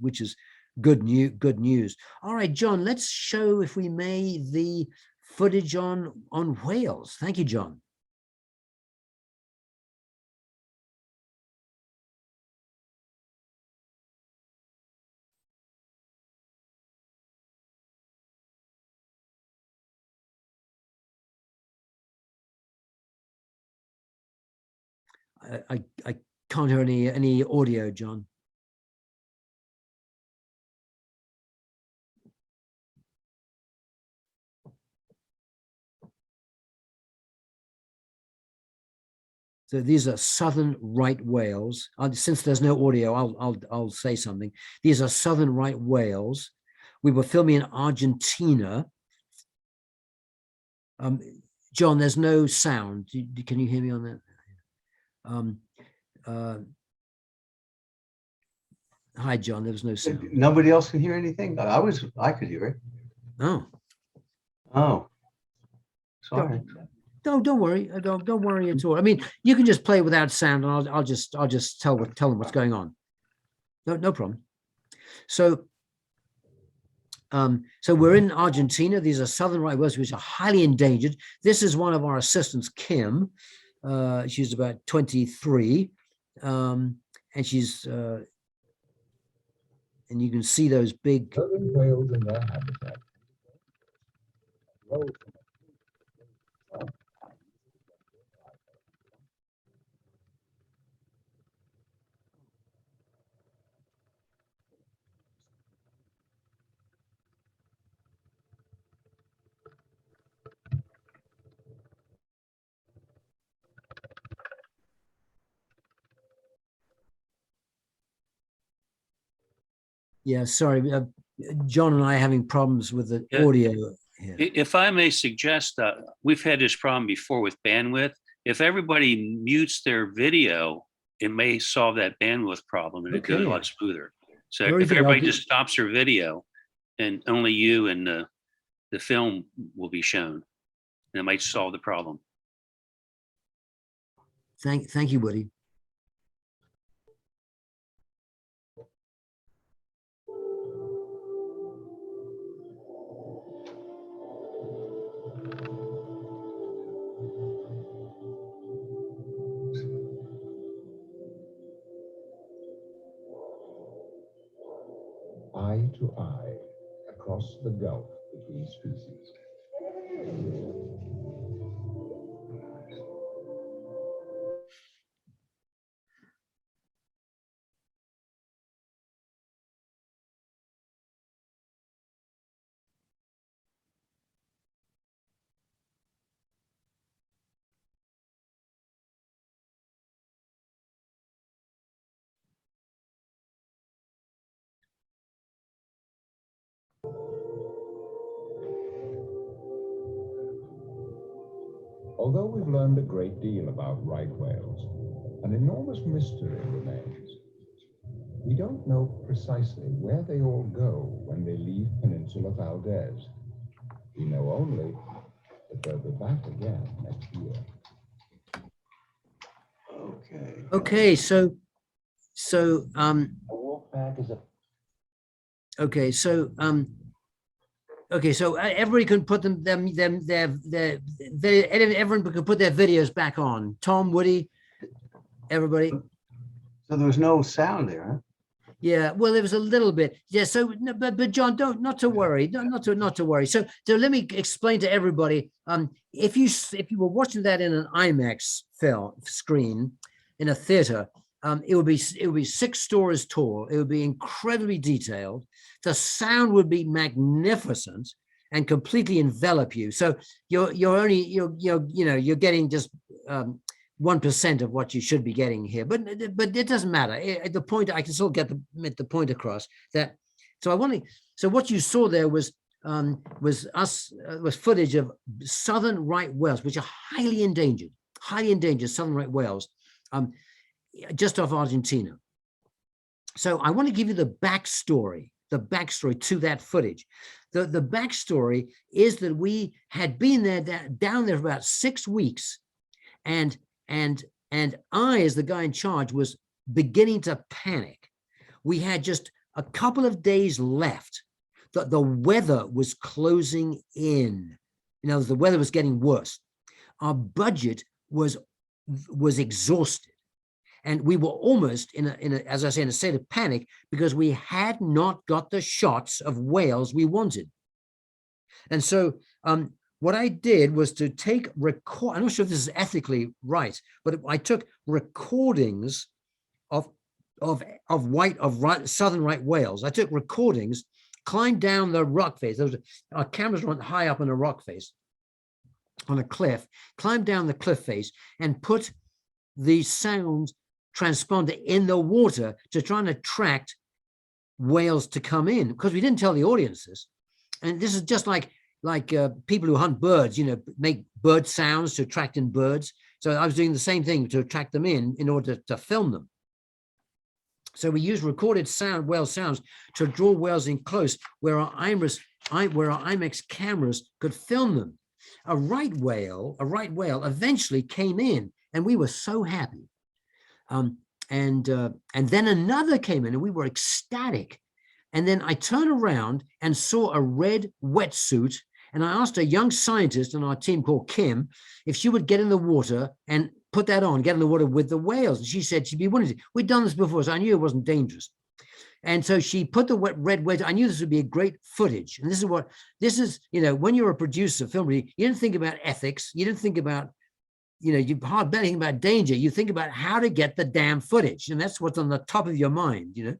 good news. All right, John, let's show, if we may, the footage on whales. Thank you, John. I can't hear any audio, John. So these are southern right whales. Since there's no audio, I'll say something. These are southern right whales. We were filming in Argentina. John, there's no sound. Can you hear me on that? Hi, John. There was no sound. Nobody else can hear anything? I could hear it. Oh, Oh, sorry. no, don't worry. Don't worry at all. I mean, you can just play without sound, and I'll just tell them what's going on. No problem. So, so we're in Argentina. These are southern right whales, which are highly endangered. This is one of our assistants, Kim. She's about 23, and she's and you can see those big. Southern whales in their habitat. Yeah, sorry, John and I are having problems with the Yeah. audio here. If I may suggest, we've had this problem before with bandwidth. If everybody mutes their video, it may solve that bandwidth problem and it goes a Okay. lot smoother. So Very if good. I'll everybody do- just stops their video and only you and the film will be shown, and it might solve the problem. Thank you, Woody. Eye to eye across the gulf between species. Although we've learned a great deal about right whales, an enormous mystery remains. We don't know precisely where they all go when they leave Peninsula Valdez. We know only that they'll be back again next year. Okay. Okay, so A walk back is a okay, so okay, so everybody can put everyone can put their videos back on. Tom, Woody, everybody. So there was no sound there, huh? Yeah, well, there was a little bit. Yeah, so no, but John, not to worry, not to worry. So let me explain to everybody. If you were watching that in an IMAX film screen in a theater, it would be 6 stories tall. It would be incredibly detailed. The sound would be magnificent and completely envelop you. So you're getting just 1% of what you should be getting here, but it doesn't matter. The point, I can still get the point across that. So what you saw there was footage of southern right whales, which are highly endangered southern right whales, just off Argentina. So I want to give you the backstory to that footage. The backstory is that we had been there down there for about 6 weeks, and I, as the guy in charge, was beginning to panic. We had just a couple of days left. The weather was closing in. The weather was getting worse. Our budget was exhausted, and we were almost in a as I say, in a state of panic because we had not got the shots of whales we wanted. And so what I did was to take record. I'm not sure if this is ethically right, but I took recordings of southern right whales. I took recordings, climbed down the rock face. Our cameras went high up on a rock face, on a cliff, climbed down the cliff face, and put the sound transponder in the water to try and attract whales to come in, because we didn't tell the audience this. And this is just like people who hunt birds, you know, make bird sounds to attract in birds. So I was doing the same thing to attract them in order to film them. So we used recorded whale sounds to draw whales in close, where our IMAX cameras could film them. A right whale eventually came in, and we were so happy. And then another came in, and we were ecstatic. And then I turned around and saw a red wetsuit, and I asked a young scientist on our team called Kim if she would get in the water and put that on, get in the water with the whales. And she said she'd be willing to. We'd done this before, so I knew it wasn't dangerous. And so she put the red wetsuit. I knew this would be a great footage. And this is, you know, when you're a producer, film, you didn't think about ethics. You didn't think about, you know, you hardly think about danger. You think about how to get the damn footage. And that's what's on the top of your mind, you know.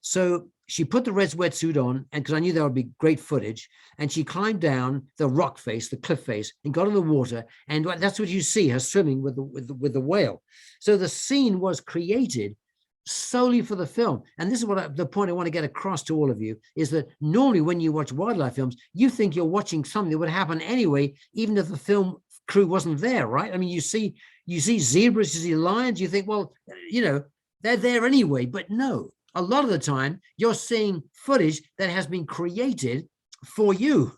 So she put the red wetsuit on, and because I knew that would be great footage, and she climbed down the rock face, the cliff face, and got in the water, and that's what you see, her swimming with the whale. So the scene was created solely for the film. And this is what the point I want to get across to all of you, is that normally when you watch wildlife films, you think you're watching something that would happen anyway, even if the film crew wasn't there, right? I mean, you see zebras, you see lions, you think, well, you know, they're there anyway. But no, a lot of the time you're seeing footage that has been created for you.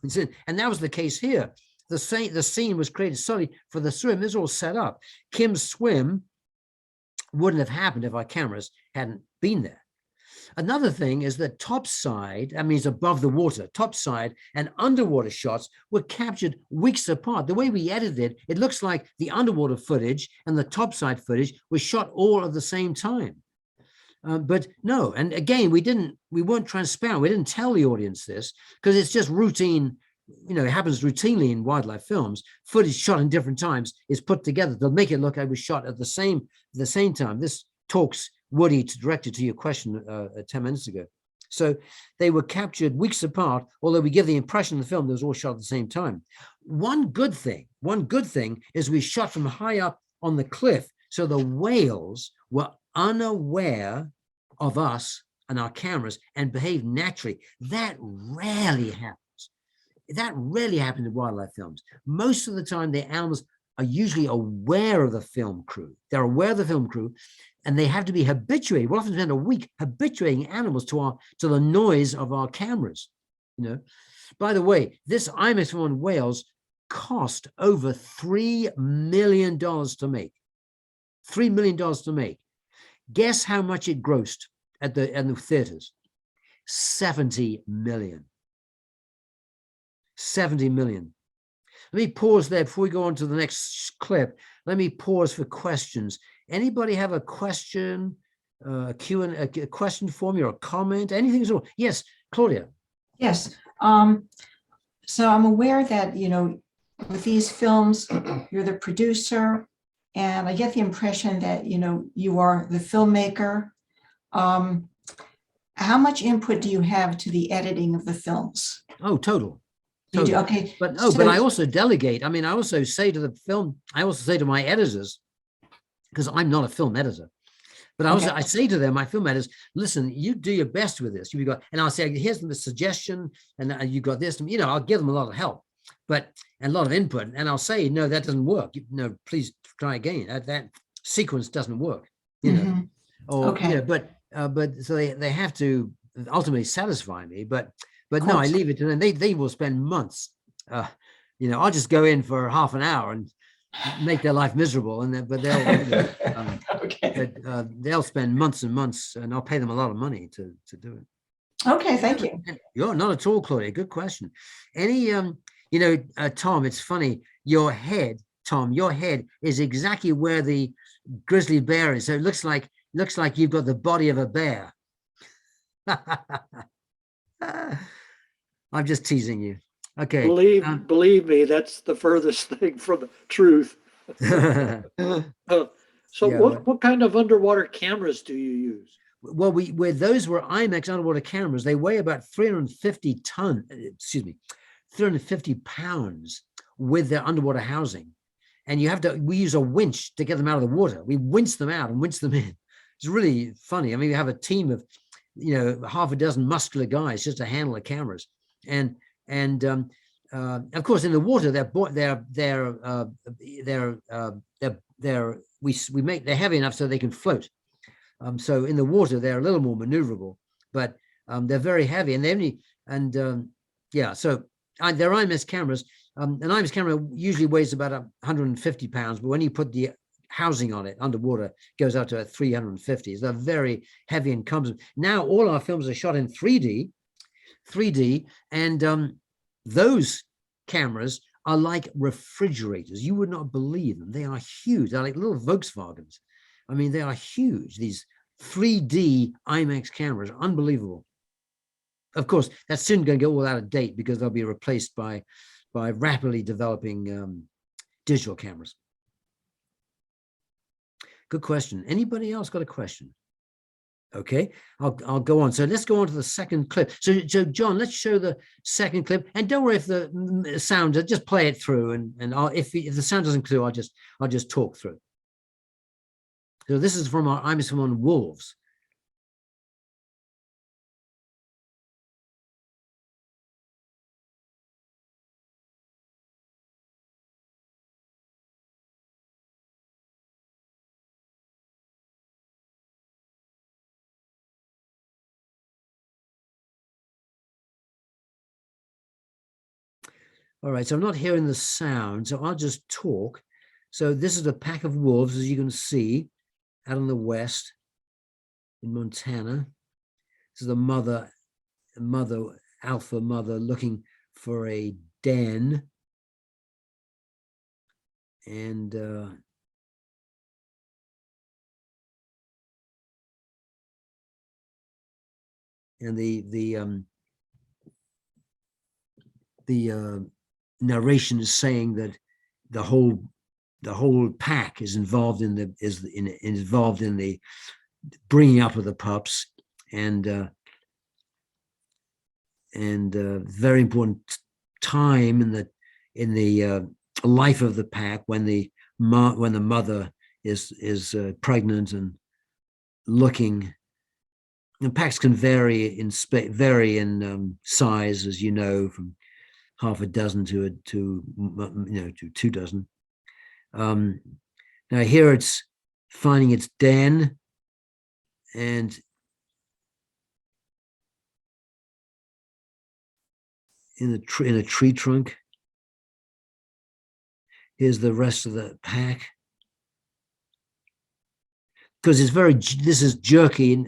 And that was the case here. The scene was created solely for the swim. This is all set up. Kim's swim wouldn't have happened if our cameras hadn't been there. Another thing is that topside, that means above the water, topside and underwater shots were captured weeks apart. The way we edited it, it looks like the underwater footage and the topside footage was shot all at the same time. But no, and again, we weren't transparent. We didn't tell the audience this because it's just routine. You know, it happens routinely in wildlife films. Footage shot in different times is put together. They'll make it look like it was shot at the same time. This talks, Woody, directed to your question 10 minutes ago. So they were captured weeks apart, although we give the impression in the film that it was all shot at the same time. One good thing is we shot from high up on the cliff, so the whales were unaware of us and our cameras and behaved naturally. That rarely happens. That rarely happens in wildlife films. Most of the time, the animals are usually aware of the film crew. They're aware of the film crew, and they have to be habituated. We'll often spend a week habituating animals to the noise of our cameras. You know. By the way, this IMAX film on whales cost over $3 million to make. $3 million to make. Guess how much it grossed at the theaters? 70 million. 70 million. Let me pause there before we go on to the next clip. Let me pause for questions. Anybody have a question, a question for me or a comment, anything at all? Yes, Claudia. Yes. So I'm aware that, you know, with these films, you're the producer, and I get the impression that, you know, you are the filmmaker. How much input do you have to the editing of the films? Oh, total. You do? Okay. But I also delegate. I mean, I also say to my editors, because I'm not a film editor, but I say to them, my film editors, listen, you do your best with this. And I'll say, here's the suggestion, and you got this. You know, I'll give them a lot of help, and a lot of input. And I'll say, no, that doesn't work. No, please try again. That sequence doesn't work. You know, Okay. but so they have to ultimately satisfy me. But no, I leave it to them. They will spend months. You know, I'll just go in for half an hour and make their life miserable, but they'll spend months and months, and I'll pay them a lot of money to do it. Okay, thank you. You're not at all, Claudia. Good question. Any you know, Tom, it's funny. Your head is exactly where the grizzly bear is. So it looks like you've got the body of a bear. I'm just teasing you. Okay. Believe me, that's the furthest thing from the truth. So Yeah, what kind of underwater cameras do you use? well, those were IMAX underwater cameras. They weigh about 350 pounds with their underwater housing. And we use a winch to get them out of the water. We winch them out and winch them in. It's really funny. I mean, we have a team of, half a dozen muscular guys just to handle the cameras. And of course, in the water, they're heavy enough so they can float. So in the water, they're a little more maneuverable, but they're very heavy, and so they're IMAX cameras. An IMAX camera usually weighs about 150 pounds, but when you put the housing on it underwater, it goes up to 350. So they're very heavy and cumbersome. Now all our films are shot in 3D, and those cameras are like refrigerators. You would not believe them. They are huge. They're like little Volkswagens. I mean, they are huge. These 3D IMAX cameras, unbelievable. Of course, that's soon going to go all out of date because they'll be replaced by rapidly developing digital cameras. Good question. Anybody else got a question? Okay, I'll go on. So let's go on to the second clip. So John, let's show the second clip, and don't worry if the sound. Just play it through, and if the sound doesn't clear, I'll just talk through. So this is from our IMAX film on wolves. All right, so I'm not hearing the sound, so I'll just talk. So this is a pack of wolves, as you can see, out in the west in Montana. This is a alpha mother looking for a den. And the narration is saying that the whole pack is involved in the bringing up of the pups, and very important time in the life of the pack when the mother is pregnant and looking. And packs can vary in size, as you know, from half a dozen to 2 dozen. Now here it's finding its den, and in a tree trunk. Here's the rest of the pack. Because it's this is jerky,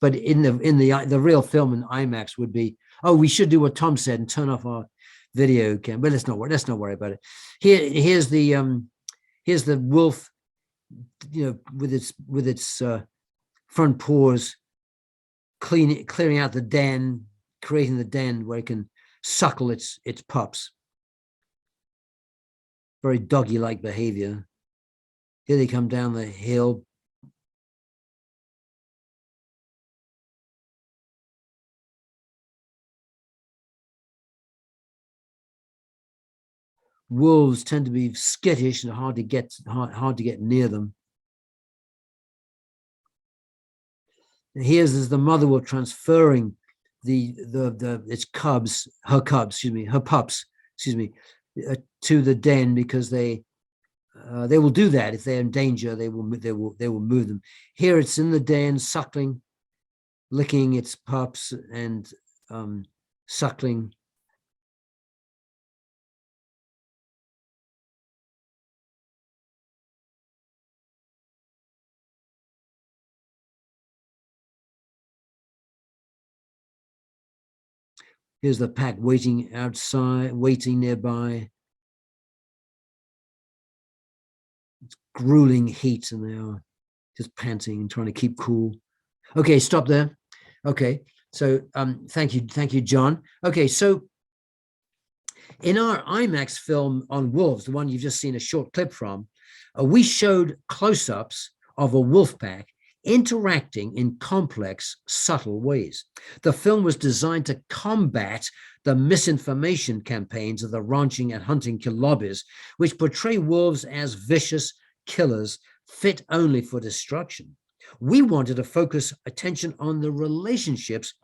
but in the real film in IMAX would be, oh, we should do what Tom said and turn off our video cam, but let's not worry about it. Here's the wolf, with its front paws clearing out the den, creating the den where it can suckle its pups. Very doggy-like behavior. Here they come down the hill. Wolves tend to be skittish and hard to get near them. And here's the mother wolf transferring her pups, to the den, because they will do that if they're in danger. They will move them. Here it's in the den, suckling, licking its pups and suckling. Here's the pack waiting outside, waiting nearby. It's grueling heat, and they are just panting and trying to keep cool. Okay, stop there. Okay, so thank you, John. Okay, so In our IMAX film on wolves, the one you've just seen a short clip from, we showed close-ups of a wolf pack interacting in complex, subtle ways. The film was designed to combat the misinformation campaigns of the ranching and hunting kill lobbies, which portray wolves as vicious killers fit only for destruction. We wanted to focus attention on the relationships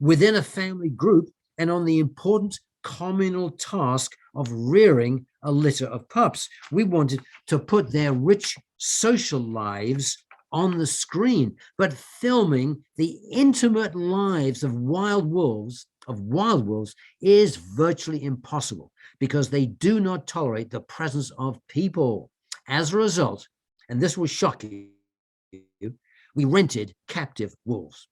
within a family group and on the important communal task of rearing a litter of pups. We wanted to put their rich social lives on the screen, but filming the intimate lives of wild wolves is virtually impossible because they do not tolerate the presence of people. As a result, and this will shock you, we rented captive wolves.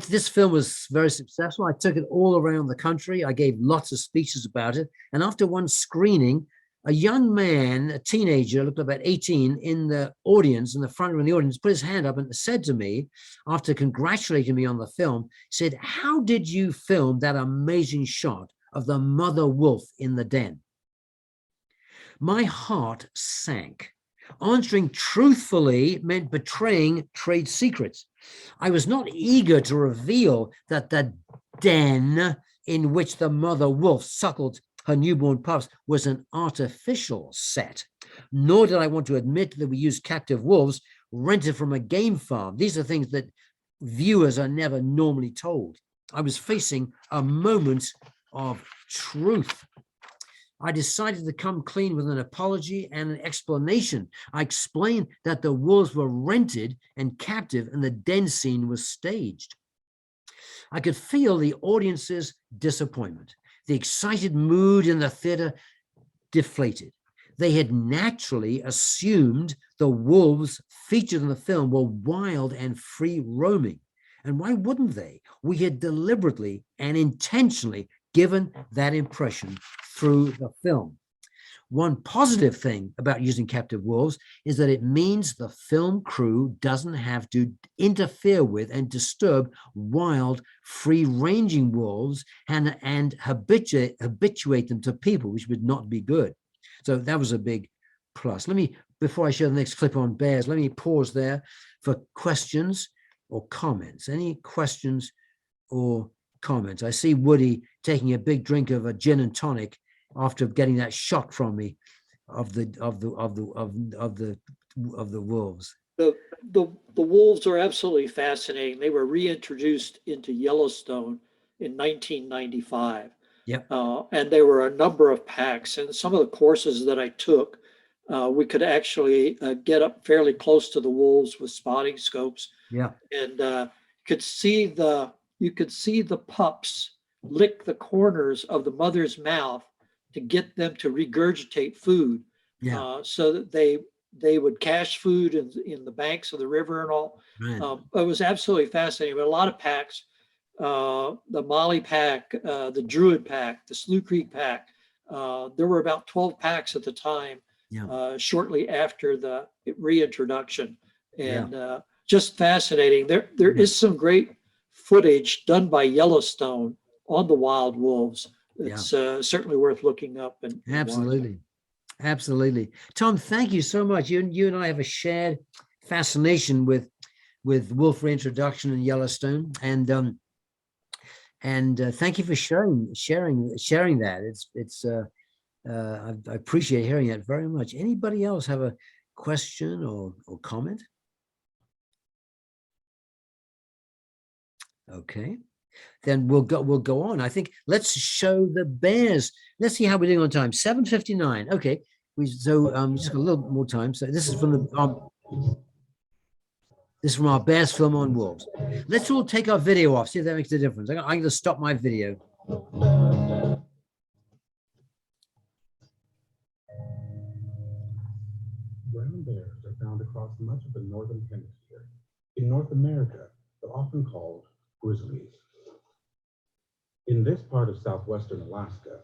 This film was very successful. I took it all around the country. I gave lots of speeches about it. And after one screening, a young man, a teenager, looked about 18, in the audience, in the front row of the audience, put his hand up and said to me, after congratulating me on the film, said, "How did you film that amazing shot of the mother wolf in the den?" My heart sank. Answering truthfully meant betraying trade secrets. I was not eager to reveal that the den in which the mother wolf suckled her newborn pups was an artificial set, nor did I want to admit that we used captive wolves rented from a game farm. These are things that viewers are never normally told. I was facing a moment of truth. I decided to come clean with an apology and an explanation. I explained that the wolves were rented and captive and the den scene was staged. I could feel the audience's disappointment. The excited mood in the theater deflated. They had naturally assumed the wolves featured in the film were wild and free roaming. And why wouldn't they? We had deliberately and intentionally given that impression through the film. One positive thing about using captive wolves is that it means the film crew doesn't have to interfere with and disturb wild, free-ranging wolves and habituate them to people, which would not be good. So that was a big plus. Before I show the next clip on bears, let me pause there for questions or comments. Any questions or comments? I see Woody taking a big drink of a gin and tonic after getting that shot from me of the wolves. The wolves are absolutely fascinating. They were reintroduced into Yellowstone in 1995. Yep. And there were a number of packs, and some of the courses that I took, we could actually get up fairly close to the wolves with spotting scopes. Yeah. And you could see the pups lick the corners of the mother's mouth to get them to regurgitate food. Yeah. So that they would cache food in the banks of the river and all. Right. It was absolutely fascinating. But a lot of packs, the Molly pack, the Druid pack, the Slough Creek pack, there were about 12 packs at the time, shortly after the reintroduction. And just fascinating. There is some great footage done by Yellowstone on the wild wolves. It's certainly worth looking up. And Absolutely. Absolutely. Tom, thank you so much. You and I have a shared fascination with wolf reintroduction in Yellowstone. And thank you for sharing that. I appreciate hearing that very much. Anybody else have a question or comment? Okay, then we'll go on. I think let's show the bears. Let's see how we're doing on time. 7:59. Okay, just got a little more time. So this is from our bears film on wolves. Let's all take our video off. See if that makes a difference. I'm going to stop my video. Brown bears are found across much of the northern hemisphere. In North America, they're often called grizzlies. In this part of southwestern Alaska,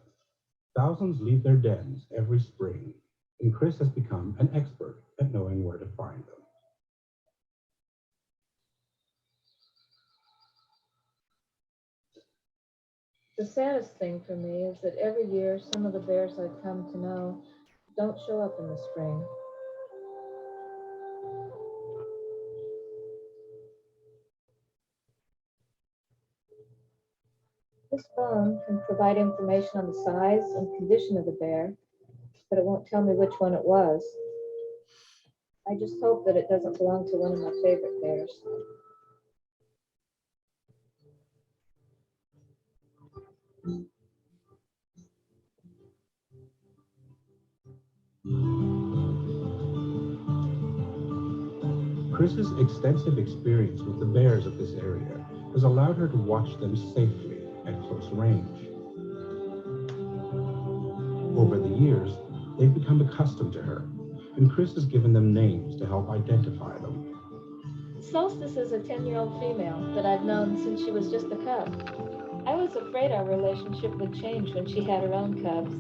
thousands leave their dens every spring, and Chris has become an expert at knowing where to find them. The saddest thing for me is that every year some of the bears I've come to know don't show up in the spring. This phone can provide information on the size and condition of the bear, but it won't tell me which one it was. I just hope that it doesn't belong to one of my favorite bears. Chris's extensive experience with the bears of this area has allowed her to watch them safely at close range. Over the years, they've become accustomed to her, and Chris has given them names to help identify them. Solstice is a 10-year-old female that I've known since she was just a cub. I was afraid our relationship would change when she had her own cubs,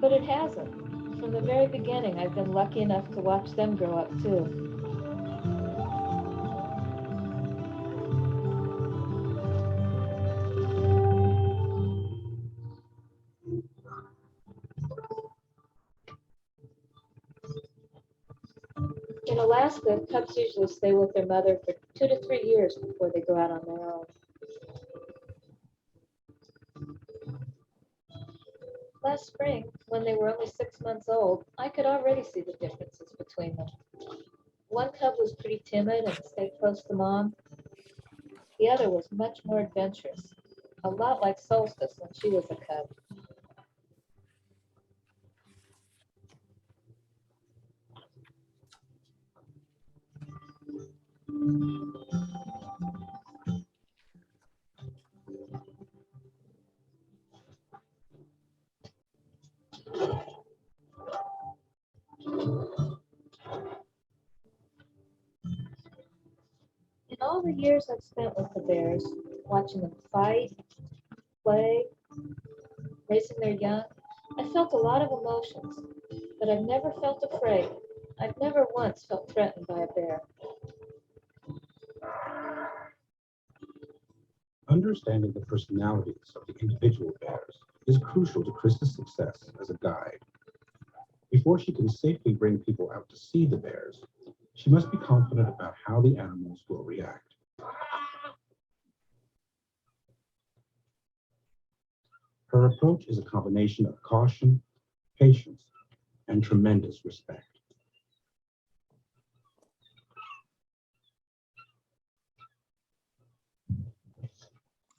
but it hasn't. From the very beginning, I've been lucky enough to watch them grow up too. In Alaska, cubs usually stay with their mother for 2 to 3 years before they go out on their own. Last spring, when they were only 6 months old, I could already see the differences between them. One cub was pretty timid and stayed close to mom. The other was much more adventurous, a lot like Solstice when she was a cub. In all the years I've spent with the bears, watching them fight, play, raising their young, I felt a lot of emotions, but I've never felt afraid. I've never once felt threatened by a bear. Understanding the personalities of the individual bears is crucial to Chris's success as a guide. Before she can safely bring people out to see the bears, she must be confident about how the animals will react. Her approach is a combination of caution, patience, and tremendous respect.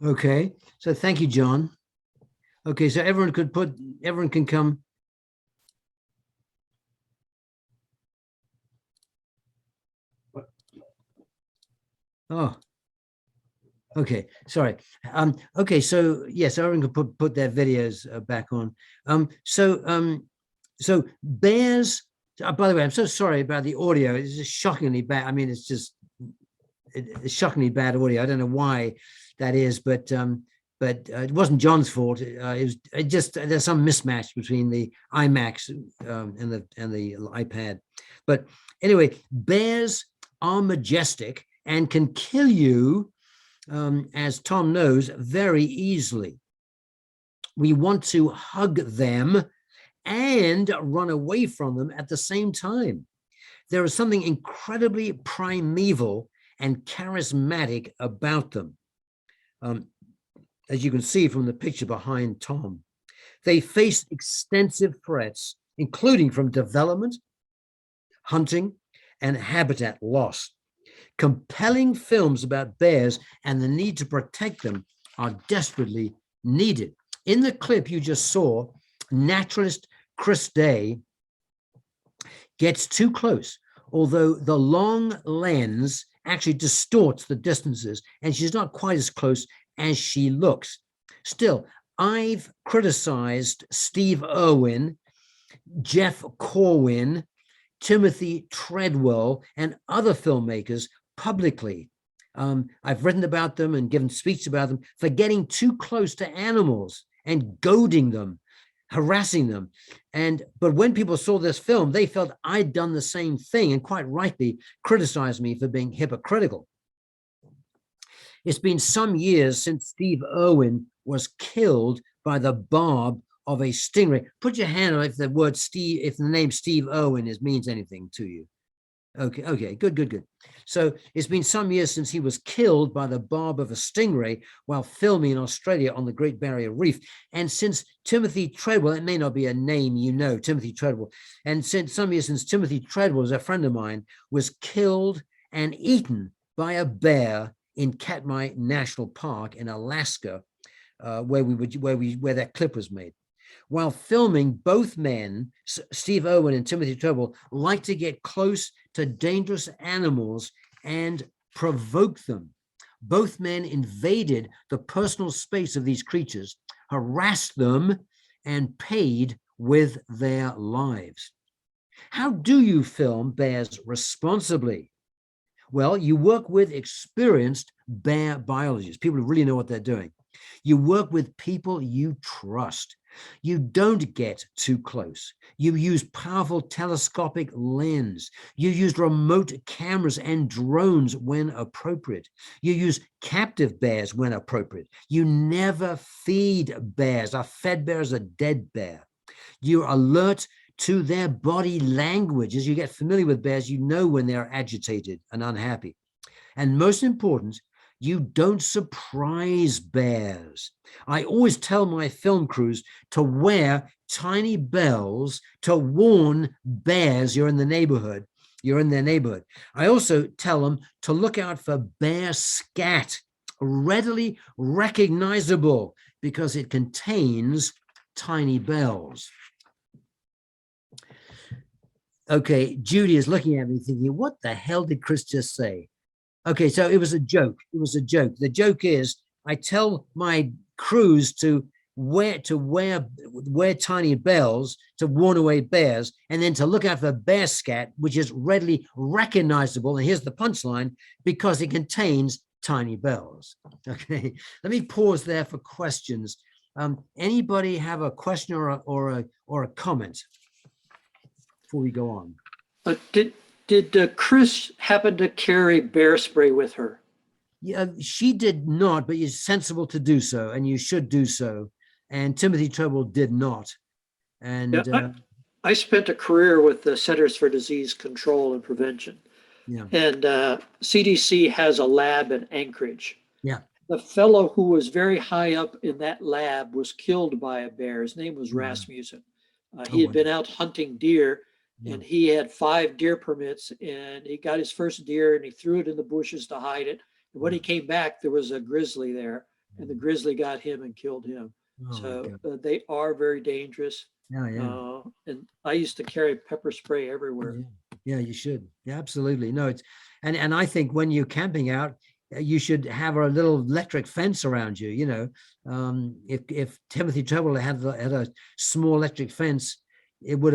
Okay, so thank you, John. Okay, so everyone can come. Oh, okay, sorry. Okay, so yes, everyone can put their videos back on. So bears, by the way, I'm so sorry about the audio. It's just shockingly bad. I mean, it's shockingly bad audio. I don't know why that is, but it wasn't John's fault. It just there's some mismatch between the iMacs and the iPad. But anyway, bears are majestic and can kill you, as Tom knows, very easily. We want to hug them and run away from them at the same time. There is something incredibly primeval and charismatic about them. As you can see from the picture behind Tom, they face extensive threats, including from development, hunting, and habitat loss. Compelling films about bears and the need to protect them are desperately needed. In the clip you just saw, naturalist Chris Day gets too close, although the long lens actually distorts the distances and she's not quite as close as she looks. Still, I've criticized Steve Irwin, Jeff Corwin, Timothy Treadwell, and other filmmakers publicly. I've written about them and given speeches about them for getting too close to animals and goading them, harassing them. But when people saw this film, they felt I'd done the same thing and quite rightly criticized me for being hypocritical. It's been some years since Steve Irwin was killed by the barb of a stingray. Put your hand on if the word Steve, if the name Steve Irwin means anything to you. Okay, good. So it's been some years since he was killed by the barb of a stingray while filming in Australia on the Great Barrier Reef. And since Timothy Treadwell, it may not be a name you know, Timothy Treadwell, and since some years since Timothy Treadwell, is a friend of mine, was killed and eaten by a bear in Katmai National Park in Alaska, where that clip was made. While filming, both men, Steve Irwin and Timothy Treadwell, like to get close to dangerous animals and provoke them. Both men invaded the personal space of these creatures, harassed them, and paid with their lives. How do you film bears responsibly? Well, you work with experienced bear biologists, people who really know what they're doing. You work with people you trust. You don't get too close. You use powerful telescopic lens. You use remote cameras and drones when appropriate. You use captive bears when appropriate. You never feed bears. A fed bear is a dead bear. You're alert to their body language. As you get familiar with bears, you know when they're agitated and unhappy. And most important, you don't surprise bears. I always tell my film crews to wear tiny bells to warn bears you're in the neighborhood. You're in their neighborhood. I also tell them to look out for bear scat, readily recognizable because it contains tiny bells. Okay, Judy is looking at me thinking, what the hell did Chris just say? Okay, so it was a joke. It was a joke. The joke is I tell my crews to wear tiny bells to warn away bears, and then to look out for bear scat, which is readily recognizable. And here's the punchline: because it contains tiny bells. Okay, let me pause there for questions. Anybody have a question or a comment before we go on? Did Chris happen to carry bear spray with her? Yeah, she did not, but it's sensible to do so, and you should do so. And Timothy Treadwell did not. And Yeah, I spent a career with the Centers for Disease Control and Prevention. Yeah. And CDC has a lab in Anchorage. Yeah. The fellow who was very high up in that lab was killed by a bear. His name was Rasmussen. He had been out hunting deer. And he had 5 deer permits, and he got his first deer and he threw it in the bushes to hide it. And when he came back, there was a grizzly there, and the grizzly got him and killed him. So they are very dangerous. Yeah. And I used to carry pepper spray everywhere. Yeah, you should. Yeah, absolutely. No, it's and I think when you're camping out, you should have a little electric fence around you. You know, if Timothy Treadwell had a small electric fence, it would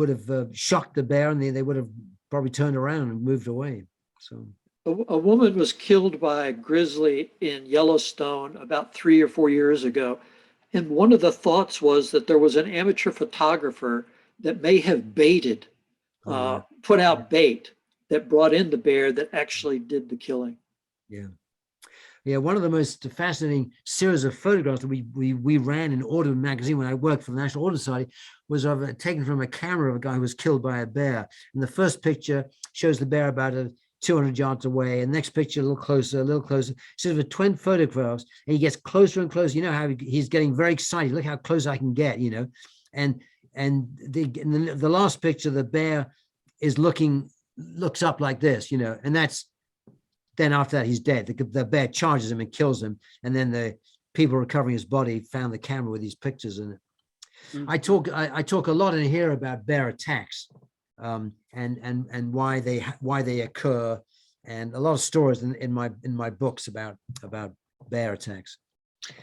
have shocked the bear, and they would have probably turned around and moved away. So a woman was killed by a grizzly in Yellowstone about 3 or 4 years ago. And one of the thoughts was that there was an amateur photographer that may have baited, put out bait that brought in the bear that actually did the killing. Yeah, one of the most fascinating series of photographs that we ran in Audubon magazine when I worked for the National Audubon Society was taken from a camera of a guy who was killed by a bear. And the first picture shows the bear about 200 yards away, and the next picture a little closer. So there were twin photographs, and he gets closer and closer. You know how he's getting very excited. Look how close I can get, you know. And the last picture, the bear is looks up like this, you know, and that's. Then after that, he's dead. The bear charges him and kills him. And then the people recovering his body found the camera with these pictures in it. Mm-hmm. I talk a lot in here about bear attacks, and why they occur, and a lot of stories in my books about bear attacks.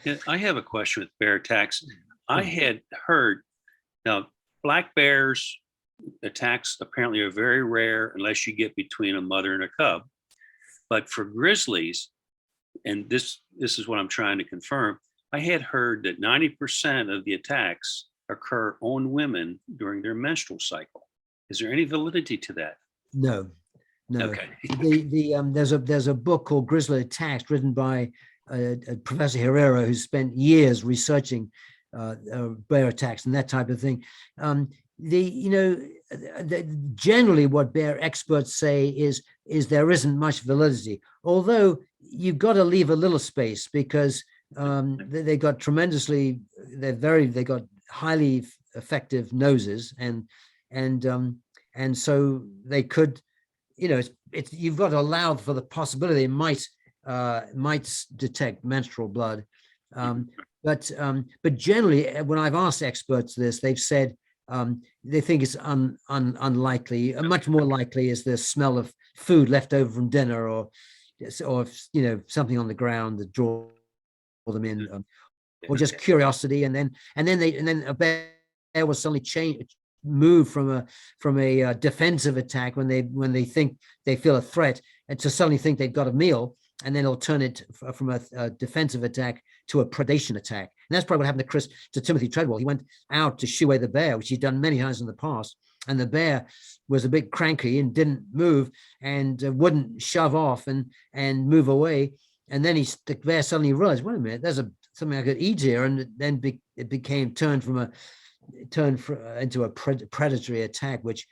Yeah, I have a question with bear attacks. I had heard, now black bears attacks apparently are very rare unless you get between a mother and a cub. But for grizzlies, and this is what I'm trying to confirm, I had heard that 90% of the attacks occur on women during their menstrual cycle. Is there any validity to that? No. Okay. There's a book called Grizzly Attacks, written by Professor Herrera, who spent years researching bear attacks and that type of thing. Generally what bear experts say is there isn't much validity, although you've got to leave a little space because they got they got highly effective noses, and so they could, you've got to allow for the possibility they might detect menstrual blood. But generally, when I've asked experts this, they've said they think it's unlikely. Much more likely is the smell of food left over from dinner, or something on the ground that draw them in, or just curiosity, and then a bear will suddenly move from a defensive attack when they think they feel a threat, and to suddenly think they've got a meal, and then it'll turn it from a defensive attack to a predation attack. And that's probably what happened to Timothy Treadwell. He went out to shoo away the bear, which he'd done many times in the past, and the bear was a bit cranky and didn't move and wouldn't shove off and move away. And then the bear suddenly realized, wait a minute, there's something I could eat here, and then it became turned into a predatory attack, which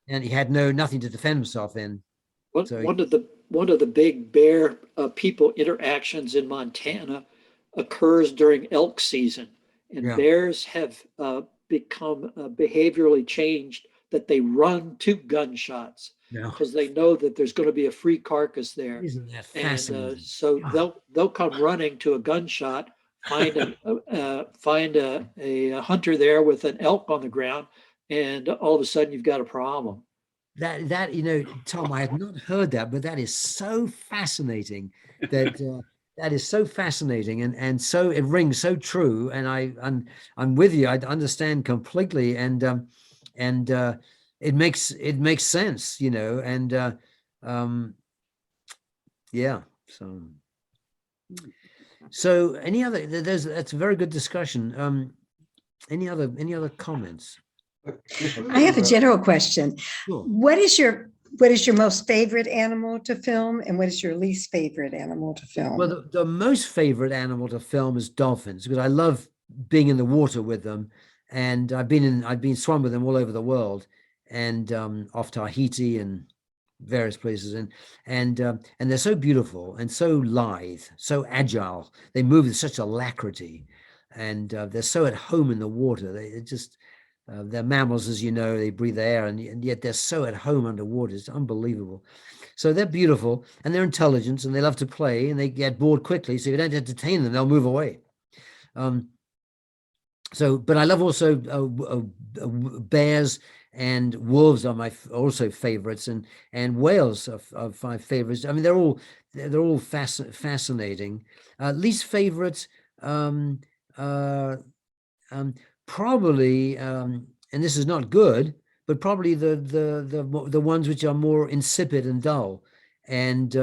and he had nothing to defend himself in. One of the big bear people interactions in Montana occurs during elk season, and bears have become behaviorally changed, that they run to gunshots because they know that there's going to be a free carcass there. Isn't that fascinating? And so they'll come running to a gunshot, find a hunter there with an elk on the ground, and all of a sudden you've got a problem. That Tom, I have not heard that, but that is so fascinating. That is so fascinating, and so it rings so true. And I'm with you. I understand completely, and it makes sense, and yeah. So any other? That's a very good discussion. Any other comments? I have a general question. Sure. What is your most favorite animal to film, and what is your least favorite animal to film? Well, the most favorite animal to film is dolphins, because I love being in the water with them, and I've been swum with them all over the world, and off Tahiti and various places, and they're so beautiful and so lithe, so agile. They move with such alacrity, and they're so at home in the water. They're mammals, as you know, they breathe air, and yet they're so at home underwater. It's unbelievable. So they're beautiful, and they're intelligent, and they love to play, and they get bored quickly. So if you don't entertain them, they'll move away. But I love also bears and wolves are my also favorites, and whales are my favorites. I mean, they're all fascinating. Least favorites, probably, and this is not good, but probably the ones which are more insipid and dull, and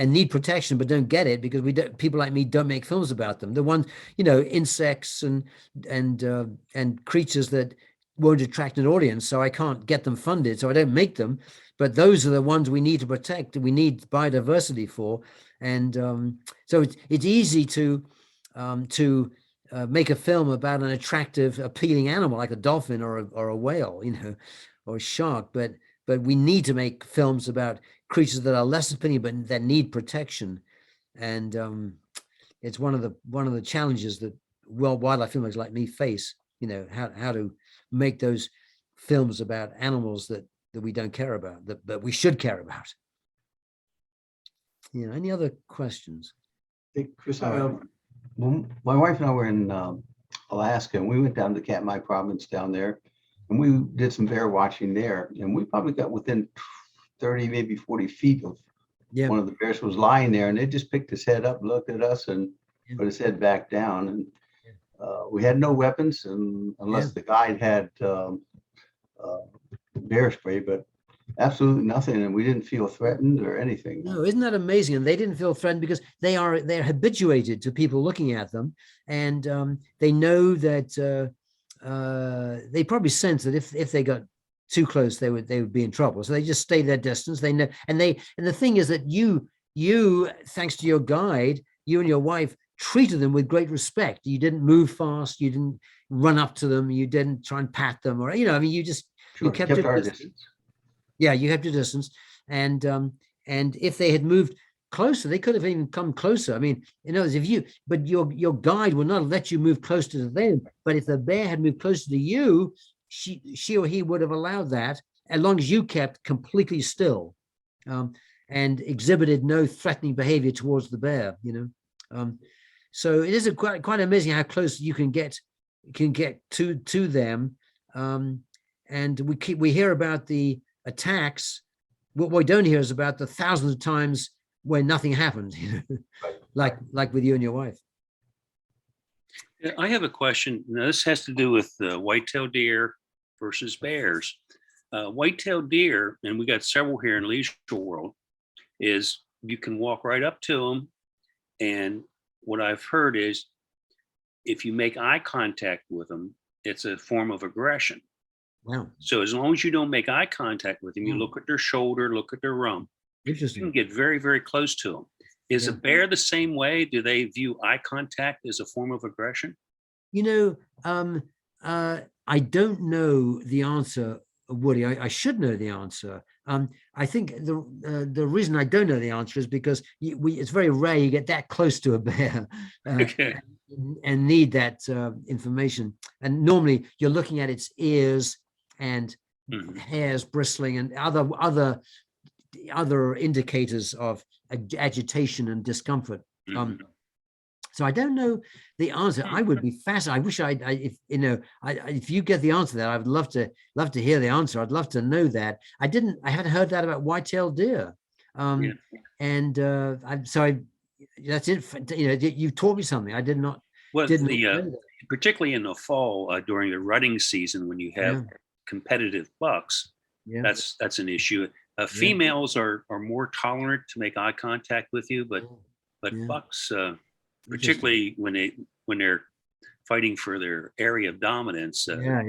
need protection but don't get it because people like me don't make films about them. The ones, insects and creatures that won't attract an audience, so I can't get them funded, so I don't make them. But those are the ones we need to protect. We need biodiversity for, and so it's easy to make a film about an attractive, appealing animal like a dolphin or a whale, or a shark. But we need to make films about creatures that are less appealing but that need protection, and it's one of the challenges that wildlife filmmakers like me face. How to make those films about animals that we don't care about, but we should care about. Any other questions? Hey, Chris, well, my wife and I were in Alaska, and we went down to Katmai province down there, and we did some bear watching there, and we probably got within 30, maybe 40 feet of one of the bears was lying there, and it just picked his head up, looked at us, and put his head back down. And we had no weapons, and unless the guide had bear spray, but absolutely nothing, and we didn't feel threatened or anything. No, isn't that amazing? And they didn't feel threatened because they're habituated to people looking at them, and they know that they probably sense that if they got too close, they would be in trouble. So they just stay their distance. They know, and the thing is that you thanks to your guide, you and your wife treated them with great respect. You didn't move fast. You didn't run up to them. You didn't try and pat them, or I mean, you Sure, kept kept your our distance. distance. Yeah, you kept your distance, and if they had moved closer, they could have even come closer. I mean, but your guide would not let you move closer to them. But if the bear had moved closer to you, she or he would have allowed that, as long as you kept completely still, and exhibited no threatening behavior towards the bear. So it is quite amazing how close you can get to them. And we hear about the attacks. What we don't hear is about the thousands of times when nothing happened, like with you and your wife. Yeah, I have a question. Now, this has to do with white-tailed deer versus bears. White-tailed deer, and we got several here in Leisure World, is you can walk right up to them, and what I've heard is if you make eye contact with them, it's a form of aggression. Wow, So as long as you don't make eye contact with them, you Hmm. look at their shoulder, look at their rump, you interesting. can get very, very close to them. Is a Yeah. bear the same way? Do they view eye contact as a form of aggression? I don't know the answer, Woody. I should know the answer. I think the reason I don't know the answer is because it's very rare you get that close to a bear Okay. and need that information. And normally you're looking at its ears and Mhm. hairs bristling and other indicators of agitation and discomfort. Mhm. So I don't know the answer. I would be fascinated. I wish if you get the answer to that, I would love to hear the answer. I'd love to know that. I hadn't heard that about white-tailed deer. Yeah. And that's it. You taught me something. I didn't Well, know the that. particularly in the fall during the rutting season when you have competitive bucks, Yeah. that's an issue. Females are more tolerant to make eye contact with you, but Yeah. bucks, particularly when they're fighting for their area of dominance, Yeah.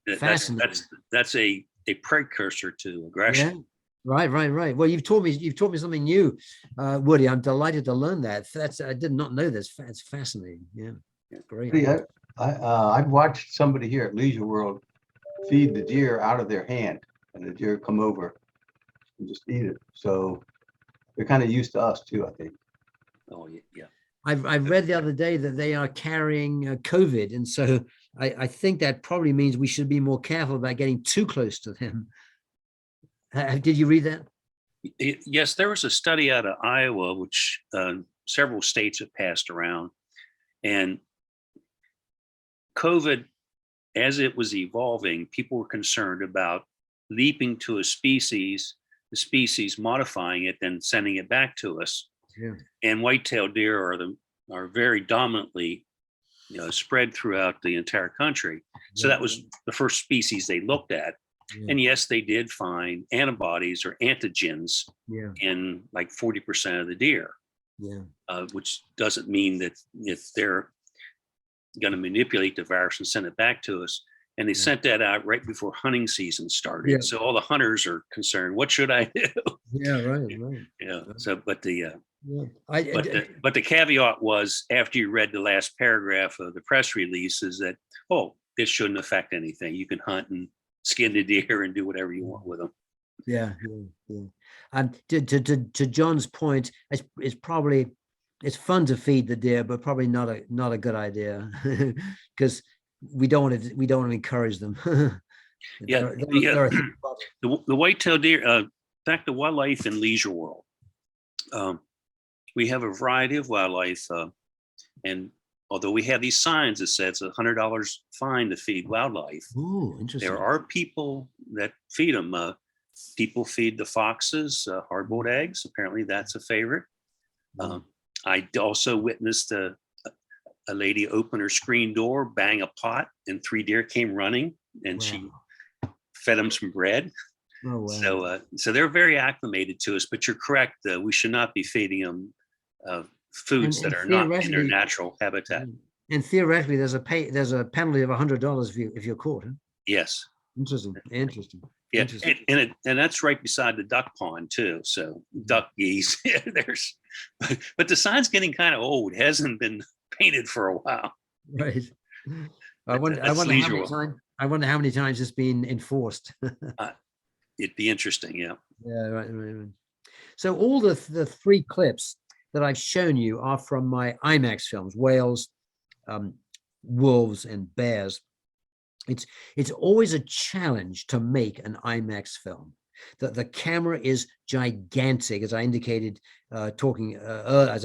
that's Fascinating. that's a precursor to aggression. Yeah. Right. Well, you've taught me something new, Woody. I'm delighted to learn that. I did not know this. It's fascinating. Yeah. Great. Yeah, I've watched somebody here at Leisure World feed the deer out of their hand, and the deer come over and just eat it. So they're kind of used to us too, I think. Oh yeah. I read the other day that they are carrying COVID, and so I think that probably means we should be more careful about getting too close to them. Did you read that? Yes, there was a study out of Iowa, which several states have passed around, and COVID, as it was evolving, people were concerned about leaping to a species, the species modifying it, then sending it back to us. Yeah. And white-tailed deer are very dominantly spread throughout the entire country. So that was the first species they looked at. Yeah. And yes, they did find antibodies or antigens Yeah. in like 40% of the deer, Yeah. which doesn't mean that if they're going to manipulate the virus and send it back to us. And they sent that out right before hunting season started. Yeah. So all the hunters are concerned, what should I do? Yeah. Right. Yeah. So, but the Yeah. but the caveat was after you read the last paragraph of the press release is that, this shouldn't affect anything. You can hunt and skin the deer and do whatever you want with them. Yeah. To John's point, it's fun to feed the deer, but probably not a good idea because we don't want to encourage them. Yeah, the white-tailed deer. Back to wildlife in Leisure World. We have a variety of wildlife, and although we have these signs that says $100 fine to feed wildlife, Oh, interesting. there are people that feed them. People feed the foxes hard-boiled eggs. Apparently, that's a favorite. I also witnessed a lady open her screen door, bang a pot, and 3 deer came running, and she fed them some bread. Oh, wow. So they're very acclimated to us. But you're correct. We should not be feeding them foods And that are not in their theoretically- natural habitat. And theoretically, there's a penalty of $100 if you're caught. Huh? Yes. Interesting. Yeah, Interesting. and that's right beside the duck pond too. So duck, geese. There's, but the sign's getting kind of old. It hasn't been painted for a while. Right. I But wonder, that's leisure. I wonder how many times it's been enforced. It'd be interesting. Yeah. Yeah, right. So all the three clips that I've shown you are from my IMAX films, whales, wolves, and bears. It's always a challenge to make an IMAX film. The camera is gigantic, as I indicated, as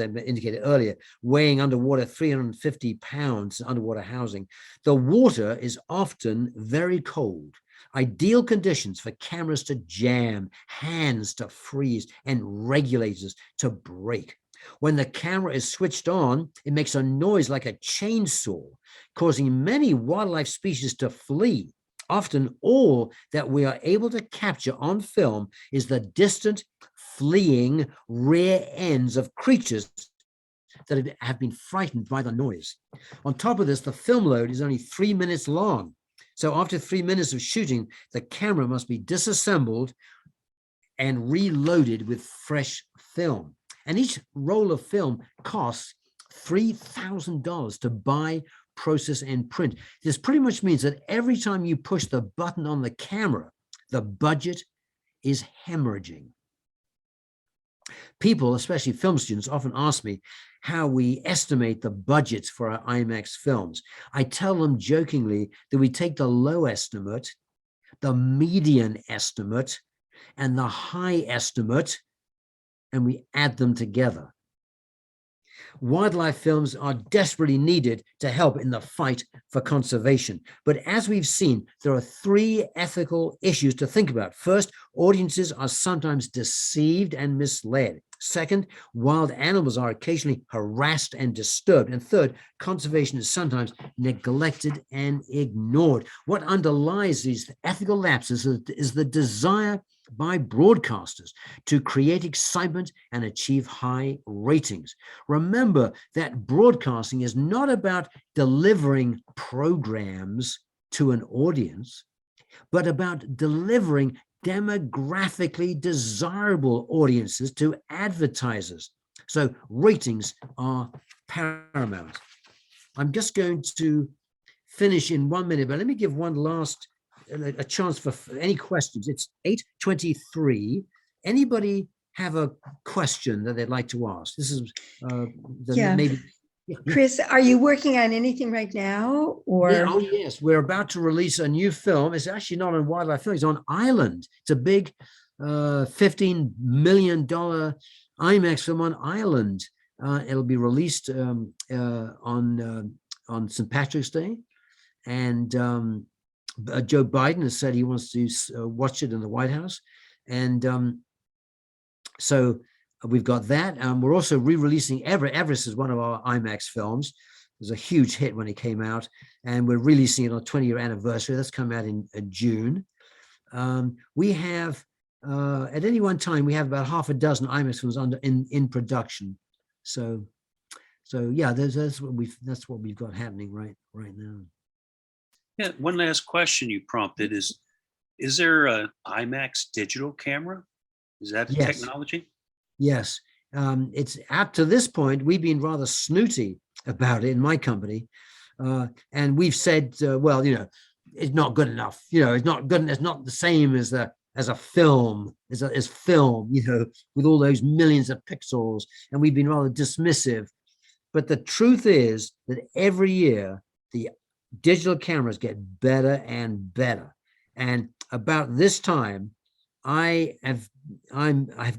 I indicated earlier, weighing underwater 350 pounds underwater housing. The water is often very cold. Ideal conditions for cameras to jam, hands to freeze, and regulators to break. When the camera is switched on, it makes a noise like a chainsaw, causing many wildlife species to flee. Often all that we are able to capture on film is the distant, fleeing rear ends of creatures that have been frightened by the noise. On top of this, the film load is only 3 minutes long. So after 3 minutes of shooting, the camera must be disassembled and reloaded with fresh film. And each roll of film costs $3,000 to buy, process, and print. This pretty much means that every time you push the button on the camera, the budget is hemorrhaging. People, especially film students, often ask me how we estimate the budgets for our IMAX films. I tell them jokingly that we take the low estimate, the median estimate, and the high estimate, and we add them together. Wildlife films are desperately needed to help in the fight for conservation. But as we've seen, there are three ethical issues to think about. First, audiences are sometimes deceived and misled. Second, wild animals are occasionally harassed and disturbed. And third, conservation is sometimes neglected and ignored. What underlies these ethical lapses is the desire by broadcasters to create excitement and achieve high ratings. Remember that broadcasting is not about delivering programs to an audience, but about delivering demographically desirable audiences to advertisers. So ratings are paramount. I'm just going to finish in 1 minute, but let me give one last a chance for any questions. It's 8:23. Anybody have a question that they'd like to ask? This is Yeah. maybe. Chris, are you working on anything right now, or? Yeah, oh yes, we're about to release a new film. It's actually not on wildlife film, it's on Island. It's a big $15 million IMAX film on Island. It'll be released on St. Patrick's Day, and Joe Biden has said he wants to watch it in the White House. And so we've got that. We're also re-releasing Everest is one of our IMAX films. It was a huge hit when it came out, and we're releasing it on 20-year anniversary. That's come out in June. We have, at any one time, we have about half a dozen IMAX films in production. So yeah, that's what we've got happening right now. Yeah. One last question you prompted is there a IMAX digital camera? Is that the Yes. technology? Yes, it's up to this point, we've been rather snooty about it in my company. And we've said, well, it's not good enough. It's not good. It's not the same as a film, as film, with all those millions of pixels. And we've been rather dismissive. But the truth is that every year, the digital cameras get better and better. And about this time, I've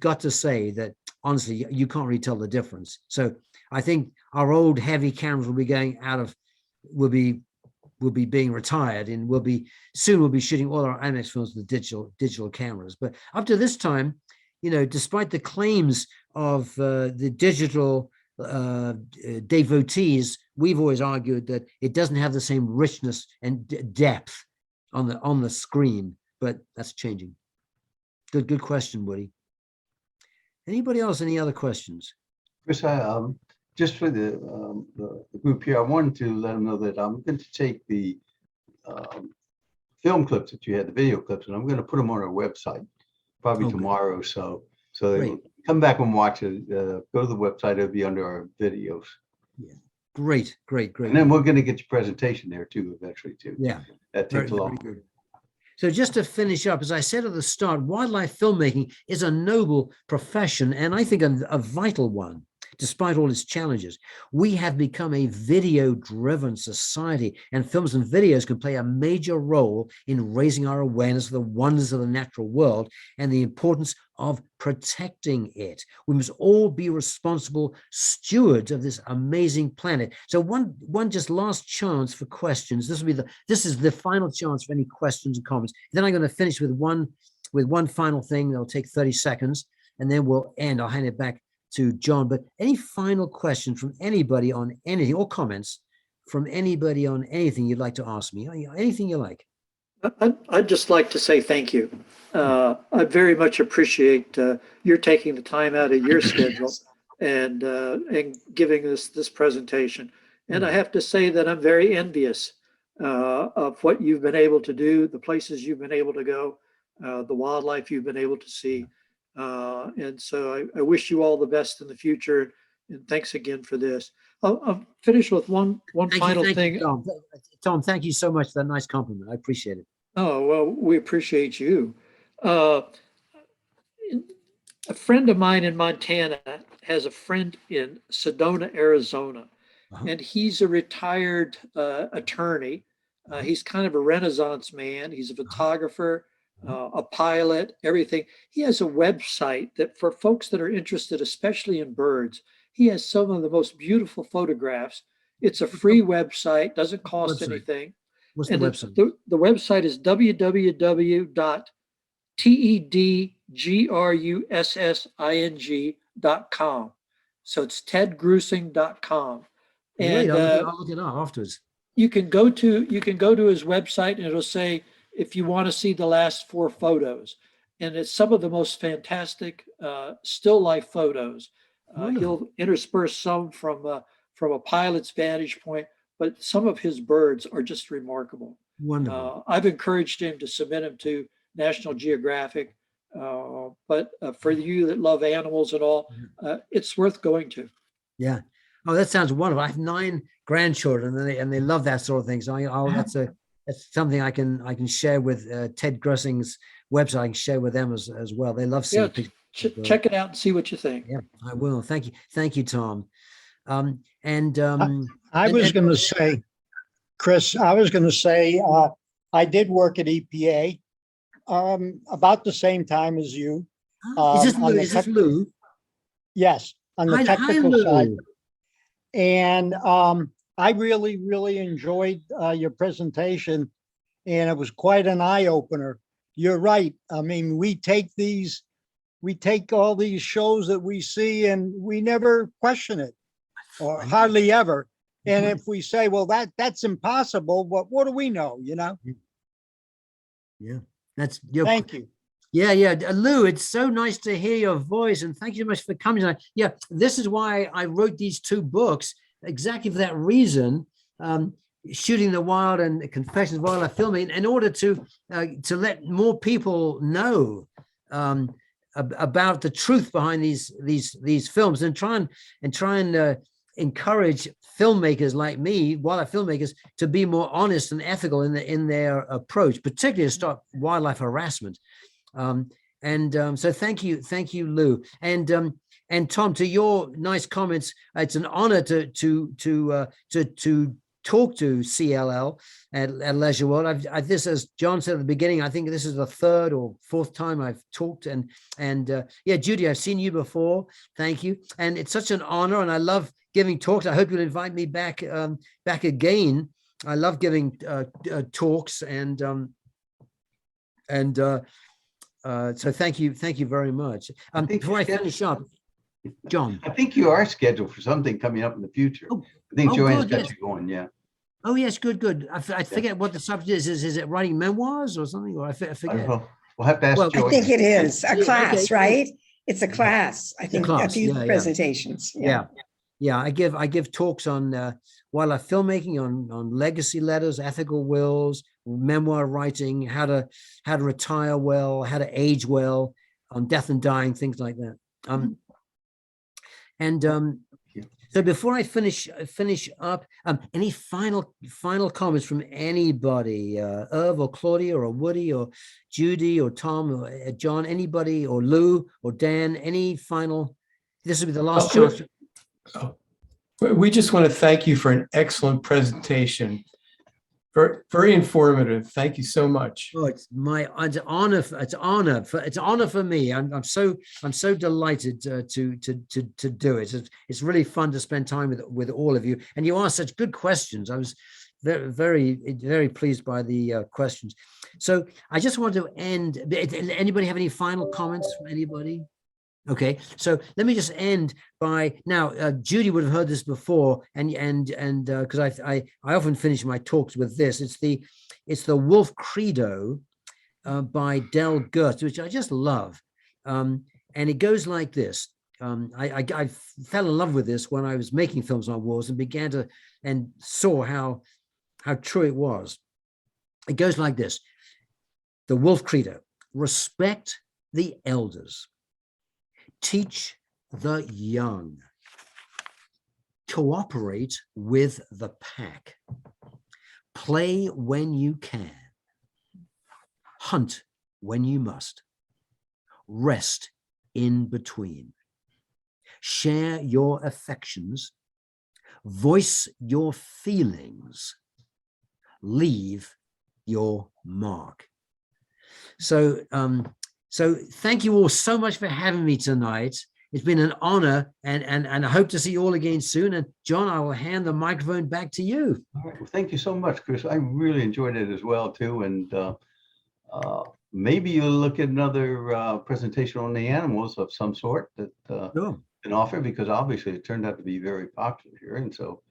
got to say that honestly, you can't really tell the difference. So I think our old heavy cameras will be going will be being retired, and we'll be shooting all our IMAX films with digital cameras. But up to this time, despite the claims of the digital devotees, we've always argued that it doesn't have the same richness and depth on the screen, but that's changing. Good question, Woody. Anybody else? Any other questions? Chris, just for the group here, I wanted to let them know that I'm going to take the film clips that you had, the video clips, and I'm going to put them on our website probably Okay. tomorrow or so. So Great. come back and watch it. Go to the website. It'll be under our videos. Great, great, great. And then we're going to get your presentation there too, eventually too. Yeah. That Very, takes very long. good. So just to finish up, as I said at the start, wildlife filmmaking is a noble profession, and I think a vital one, despite all its challenges. We have become a video-driven society, and films and videos can play a major role in raising our awareness of the wonders of the natural world and the importance of protecting it. We must all be responsible stewards of this amazing planet. So one just last chance for questions. This is the final chance for any questions and comments. Then I'm going to finish with one final thing. That'll take 30 seconds, and then we'll end. I'll hand it back to John. But any final question from anybody on anything, or comments from anybody on anything you'd like to ask me? Anything you like. I'd just like to say thank you. I very much appreciate your taking the time out of your schedule and giving us this presentation. And I have to say that I'm very envious of what you've been able to do, the places you've been able to go, the wildlife you've been able to see. And so I wish you all the best in the future. And thanks again for this. I'll finish with one final thing. Tom. Tom, thank you so much for that nice compliment. I appreciate it. Oh, well, we appreciate you. A friend of mine in Montana has a friend in Sedona, Arizona, and he's a retired attorney. He's kind of a Renaissance man. He's a photographer, a pilot, everything. He has a website that for folks that are interested, especially in birds, he has some of the most beautiful photographs. It's a free website, doesn't cost anything. What's the And website? the website is www.tedgrusing.com. So it's tedgrusing.com. Great, And I'll look it up afterwards. you can go to his website and it'll say if you want to see the last 4 photos. And it's some of the most fantastic still life photos. He'll intersperse some from a pilot's vantage point, but some of his birds are just remarkable. Wonderful. I've encouraged him to submit them to National Geographic, but for you that love animals and all, it's worth going to. Yeah. Oh, that sounds wonderful. I have 9 grandchildren, and they love that sort of thing. So that's something I can share with Ted Grussing's website. I can share with them as well. They love seeing pictures. Check it out and see what you think. Yeah, I will. Thank you, Tom. I was going to say, Chris, I did work at EPA about the same time as you. Is this Lou? Yes, on the Hi, technical side. Lou. And I really, really enjoyed your presentation, and it was quite an eye opener. You're right. I mean, we take all these shows that we see and we never question it, or hardly ever. And if we say, well, that's impossible, what do we know, you know? Yeah, Thank you. Yeah. Lou, it's so nice to hear your voice, and thank you so much for coming tonight. Yeah, this is why I wrote these 2 books, exactly for that reason. Shooting the Wild and Confessions of Wildlife Filming, in order to let more people know about the truth behind these films, and try and encourage filmmakers like me, wildlife filmmakers, to be more honest and ethical in their approach, particularly to stop wildlife harassment. So thank you, Lou, and Tom, to your nice comments. It's an honor to talk to CLL at Leisure World. This, as John said at the beginning, I think this is the 3rd or 4th time I've talked. And yeah, Judy, I've seen you before. Thank you. And it's such an honor, and I love giving talks. I hope you'll invite me back again. I love giving talks, and so thank you very much. Before I finish up, John. I think you are scheduled for something coming up in the future. I think Joanne's got you going. Yeah. Oh yes, good. I forget what the subject is. Is it writing memoirs or something? Or I forget. We'll have to ask Joanne. I think it is a class, okay. right? It's a class. I think a few presentations. Yeah. I give talks on wildlife filmmaking, on legacy letters, ethical wills, memoir writing, how to retire well, how to age well, on death and dying, things like that. So before I finish up, any final comments from anybody, Irv or Claudia or Woody or Judy or Tom or John, anybody, or Lou or Dan, any final? This will be the last chance. We just want to thank you for an excellent presentation. Very, very informative. Thank you so much. Oh, it's an honor. It's an honor for me. I'm so delighted to do it. It's really fun to spend time with all of you. And you asked such good questions. I was very pleased by the questions. So I just want to end. Anybody have any final comments from anybody? Okay, so let me just end by now. Judy would have heard this before, and because I often finish my talks with this. It's the Wolf Credo by Del Goetz, which I just love, and it goes like this. I fell in love with this when I was making films on wars and saw how true it was. It goes like this: the Wolf Credo: respect the elders. Teach the young. Cooperate with the pack. Play when you can. Hunt when you must. Rest in between. Share your affections. Voice your feelings. Leave your mark. So thank you all so much for having me tonight. It's been an honor, and I hope to see you all again soon. And John, I will hand the microphone back to you. All right. Well, thank you so much, Chris. I really enjoyed it as well, too. And maybe you'll look at another presentation on the animals of some sort that can offer, because obviously it turned out to be very popular here. And so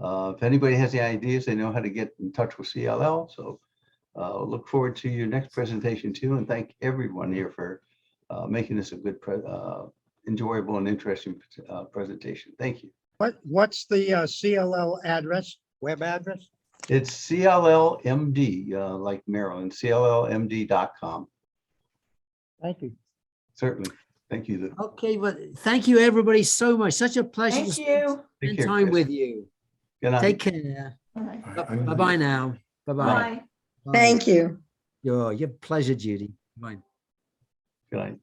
if anybody has any ideas, they know how to get in touch with CLL. So look forward to your next presentation too, and thank everyone here for making this a good, enjoyable and interesting presentation. Thank you. What's the CLL address, web address? It's CLLMD, like Maryland, CLLMD.com. Thank you. Certainly. Thank you. Okay, but thank you everybody so much. Such a pleasure Thank to you. spend care, time Chris. with you. Good night. Take care. All right. Bye-bye now. Bye-bye. Bye. Thank you. Your pleasure, Judy. Bye. Good night.